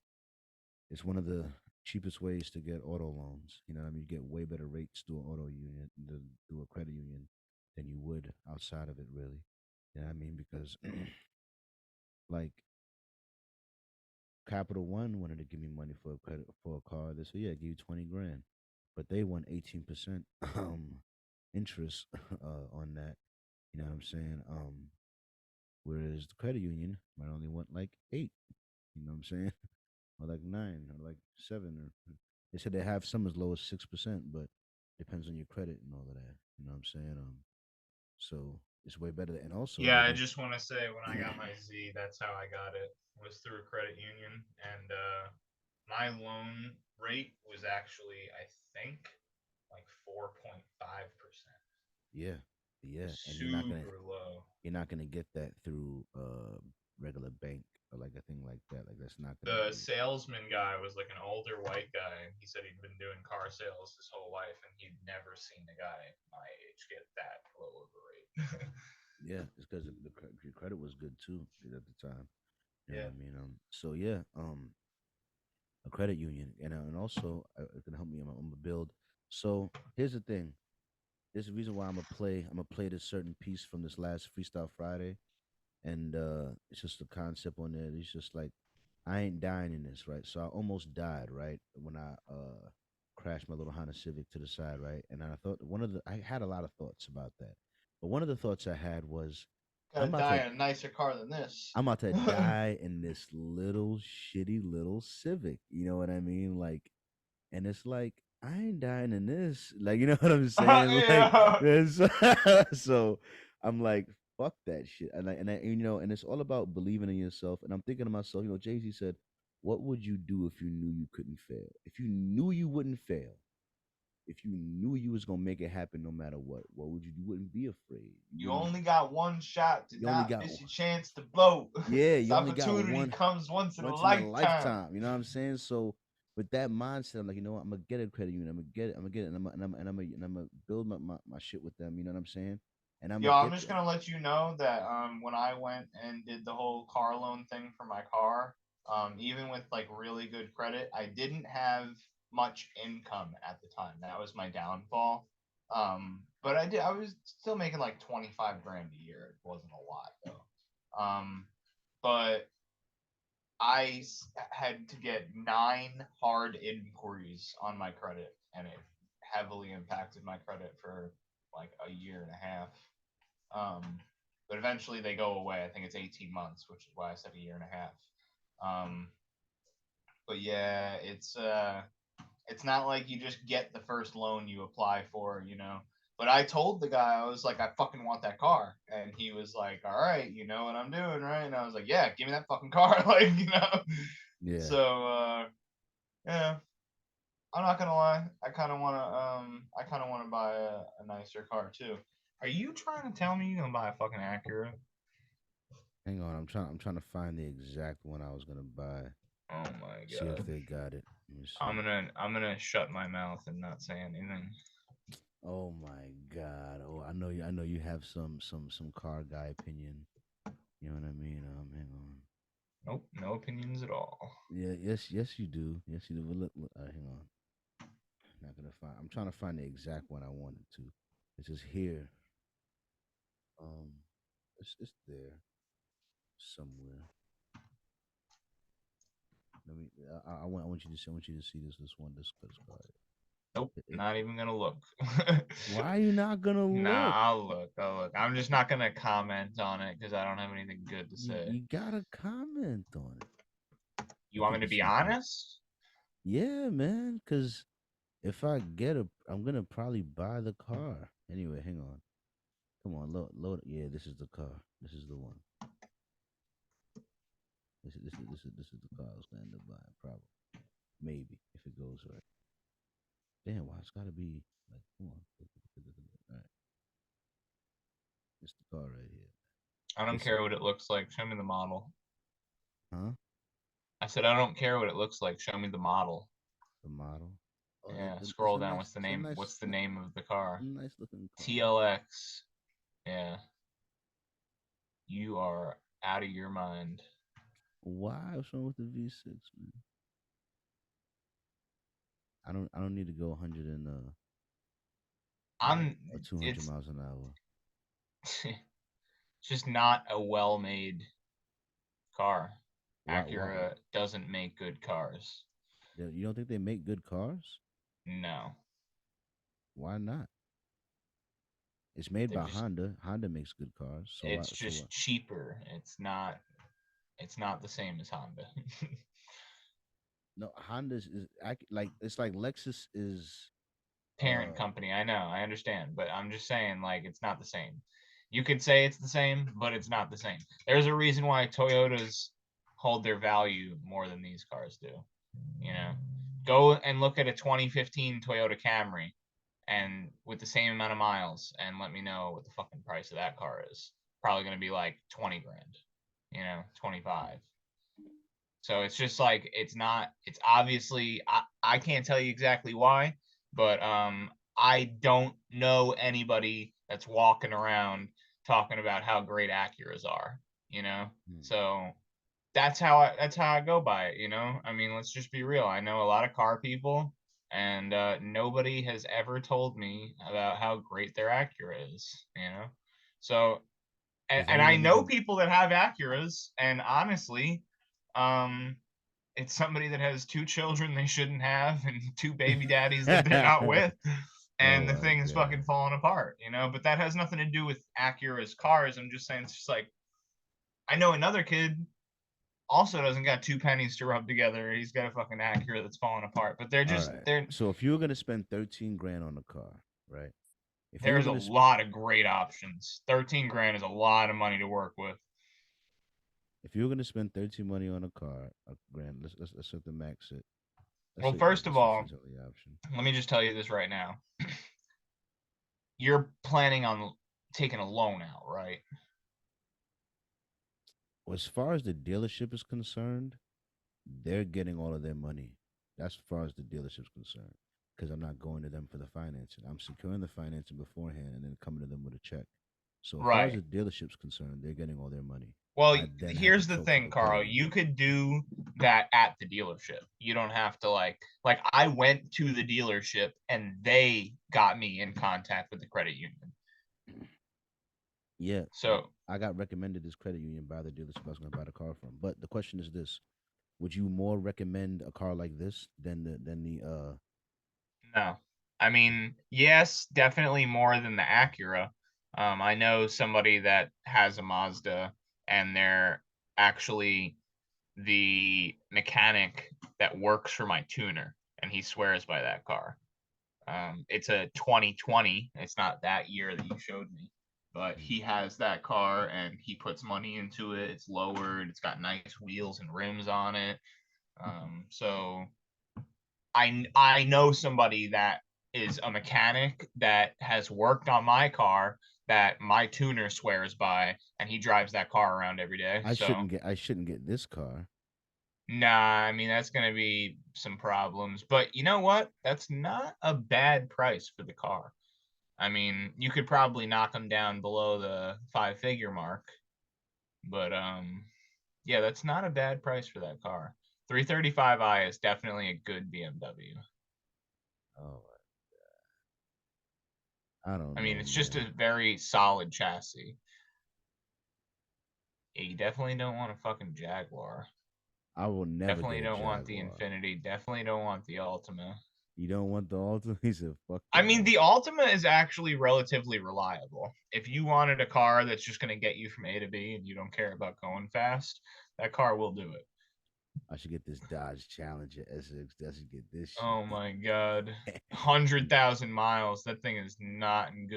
it's one of the cheapest ways to get auto loans. You know, what I mean, you get way better rates through an auto union, through a credit union, than you would outside of it. Really, you know what I mean? Because like Capital One wanted to give me money for a credit for a car. They said, "Yeah, give you 20 grand," but they want 18% interest on that. You know what I'm saying? Whereas the credit union might only want like 8. You know what I'm saying? Or like 9, or like 7, or they said they have some as low as 6%, but depends on your credit and all of that. You know what I'm saying? So it's way better. And also Yeah, they I get just want to say when I got my Z, that's how I got it. Was through a credit union, and my loan rate was actually, I think, like 4.5%. yeah, yeah, and Super low. you're not gonna get that through regular bank or like a thing like that. Like that's not gonna The be. salesman guy was like an older white guy, and he said he'd been doing car sales his whole life, and he'd never seen a guy my age get that low of a rate. Yeah, it's because your credit was good too at the time. You know Yeah. what I mean? So yeah, a credit union, and also it can help me. I'm a build. So here's the thing. There's a reason why I'm gonna play. I'm gonna play this certain piece from this last Freestyle Friday, and it's just the concept on there. It's just like I ain't dying in this, right? So I almost died, right, when I crashed my little Honda Civic to the side, right? And I thought I had a lot of thoughts about that, but one of the thoughts I had was I'm Gotta about die to in a nicer car than this. I'm about to die in this little shitty little Civic. You know what I mean? Like, and it's like I ain't dying in this. Like, you know what I'm saying? Like, Yeah. there's so I'm like, fuck that shit. And it's all about believing in yourself. And I'm thinking to myself, Jay-Z said, what would you do if you knew you couldn't fail? If you knew you wouldn't fail, if you knew you was gonna make it happen no matter what would you do? You wouldn't be afraid. You You wouldn't. only got one shot. Do You only not got miss your chance to blow. yeah. This You only got opportunity one comes once in a once in a lifetime. lifetime. You know what I'm saying? So with that mindset, I'm like, you know what? I'm gonna get a credit union. I'm gonna get it. I'm gonna get it, and I'm gonna build my shit with them. You know what I'm saying? And I'm Yo, gonna I'm get just that. gonna let you know that when I went and did the whole car loan thing for my car, even with like really good credit, I didn't have much income at the time. That was my downfall. But I was still making like 25 grand a year. It wasn't a lot though. But had to get 9 hard inquiries on my credit, and it heavily impacted my credit for like a year and a half. But eventually they go away. I think it's 18 months, which is why I said a year and a half. Um, but yeah, it's not like you just get the first loan you apply for. But I told the guy, I was like, I fucking want that car. And he was like, all right, you know what I'm doing, right? And I was like, yeah, give me that fucking car. Like, you know? Yeah. So, yeah, I'm not gonna lie. I kind of want to buy a nicer car too. Are you trying to tell me you're gonna buy a fucking Acura? Hang on, I'm trying to find the exact one I was gonna buy. Oh my See if god. they got it. Let me see. I'm gonna shut my mouth and not say anything. Oh my God. Oh, I know you have some car guy opinion. You know what I mean? Hang on. Nope, no opinions at all. Yeah, yes you do. Yes you do. But look hang on. Not gonna find. I'm trying to find the exact one I wanted to. It's just here. It's there somewhere. Let me. I want you to see. I want you to see this one. This card. Nope, not even gonna look. Why are you not gonna look? Nah, I'll look. I'm just not gonna comment on it because I don't have anything good to say. You gotta comment on it. You want me to be honest? Yeah, man. Cause if I get I'm gonna probably buy the car. Anyway, hang on. Come on, load. Yeah, this is the car. This is the one. This is the car I was gonna end up buying, probably. Maybe if it goes right. Damn, why it's gotta be like, come on. All right. It's the car right here. I don't care what it looks like. Show me the model. Huh? I said I don't care what it looks like. Show me the model. The model. Oh, Yeah, it's scroll a down. nice- What's the it's a name? nice- What's the name of the car? Nice looking car. TLX. Yeah. You are out of your mind. Why? What's wrong with the V6, man? I don't need to go 100 and I'm. or 200 It's miles an hour. just not a well-made car. Why- Acura doesn't make good cars. You don't think they make good cars? No. Why not? It's made They're by just- Honda. Honda makes good cars. So It's why, just cheaper. It's not the same as Honda. no, Honda's is like it's like Lexus is Parent company. I know. I understand, but I'm just saying like it's not the same. You could say it's the same, but it's not the same. There's a reason why Toyotas hold their value more than these cars do. You know, go and look at a 2015 Toyota Camry and with the same amount of miles and let me know what the fucking price of that car is. Probably going to be like 20 grand, you know, 25. So it's just like, it's obviously, I can't tell you exactly why, but I don't know anybody that's walking around talking about how great Acuras are, you know? So that's how I go by it, you know? I mean, let's just be real. I know a lot of car people, and nobody has ever told me about how great their Acura is, you know? So, and I know people that have Acuras, and honestly, it's somebody that has 2 children they shouldn't have and 2 baby daddies that they're not with. And the thing is fucking falling apart, you know? But that has nothing to do with Acura's cars. I'm just saying, it's just like, I know another kid also doesn't got 2 pennies to rub together. He's got a fucking Acura that's falling apart. But they're just they're. So if you were gonna spend 13 grand on a car, right? There's a lot of great options. 13 grand is a lot of money to work with. If you were gonna spend 13 money on a car, a grand, let's set the max it. Well, first of all, let me just tell you this right now. You're planning on taking a loan out, right? As far as the dealership is concerned, they're getting all of their money. That's as far as the dealership's concerned. Because I'm not going to them for the financing. I'm securing the financing beforehand and then coming to them with a check. So as far as the dealership's concerned, they're getting all their money. Well, here's the thing, Carl. You could do that at the dealership. You don't have to like I went to the dealership and they got me in contact with the credit union. Yeah. So I got recommended this credit union by the dealership I was going to buy the car from. But the question is this: would you more recommend a car like this than the? No, I mean, yes, definitely more than the Acura. I know somebody that has a Mazda, and they're actually the mechanic that works for my tuner, and he swears by that car. It's a 2020. It's not that year that you showed me, but he has that car and he puts money into it. It's lowered. It's got nice wheels and rims on it. So I know somebody that is a mechanic that has worked on my car that my tuner swears by, and he drives that car around every day. I shouldn't get this car. Nah, I mean that's gonna be some problems. But you know what? That's not a bad price for the car. I mean, you could probably knock them down below the 5-figure mark. But yeah, that's not a bad price for that car. 335i is definitely a good BMW. Oh my God. I don't know. I mean, it's just man. a very solid chassis. Yeah, you definitely don't want a fucking Jaguar. I will never Definitely get a don't want the Jaguar. Infinity. Definitely don't want the Altima. You don't want the Altima? He said, fuck I that. mean, the Altima is actually relatively reliable. If you wanted a car that's just going to get you from A to B and you don't care about going fast, that car will do it. I should get this Dodge Challenger SX. I should get this shit. Oh my God. 100,000 miles. That thing is not in good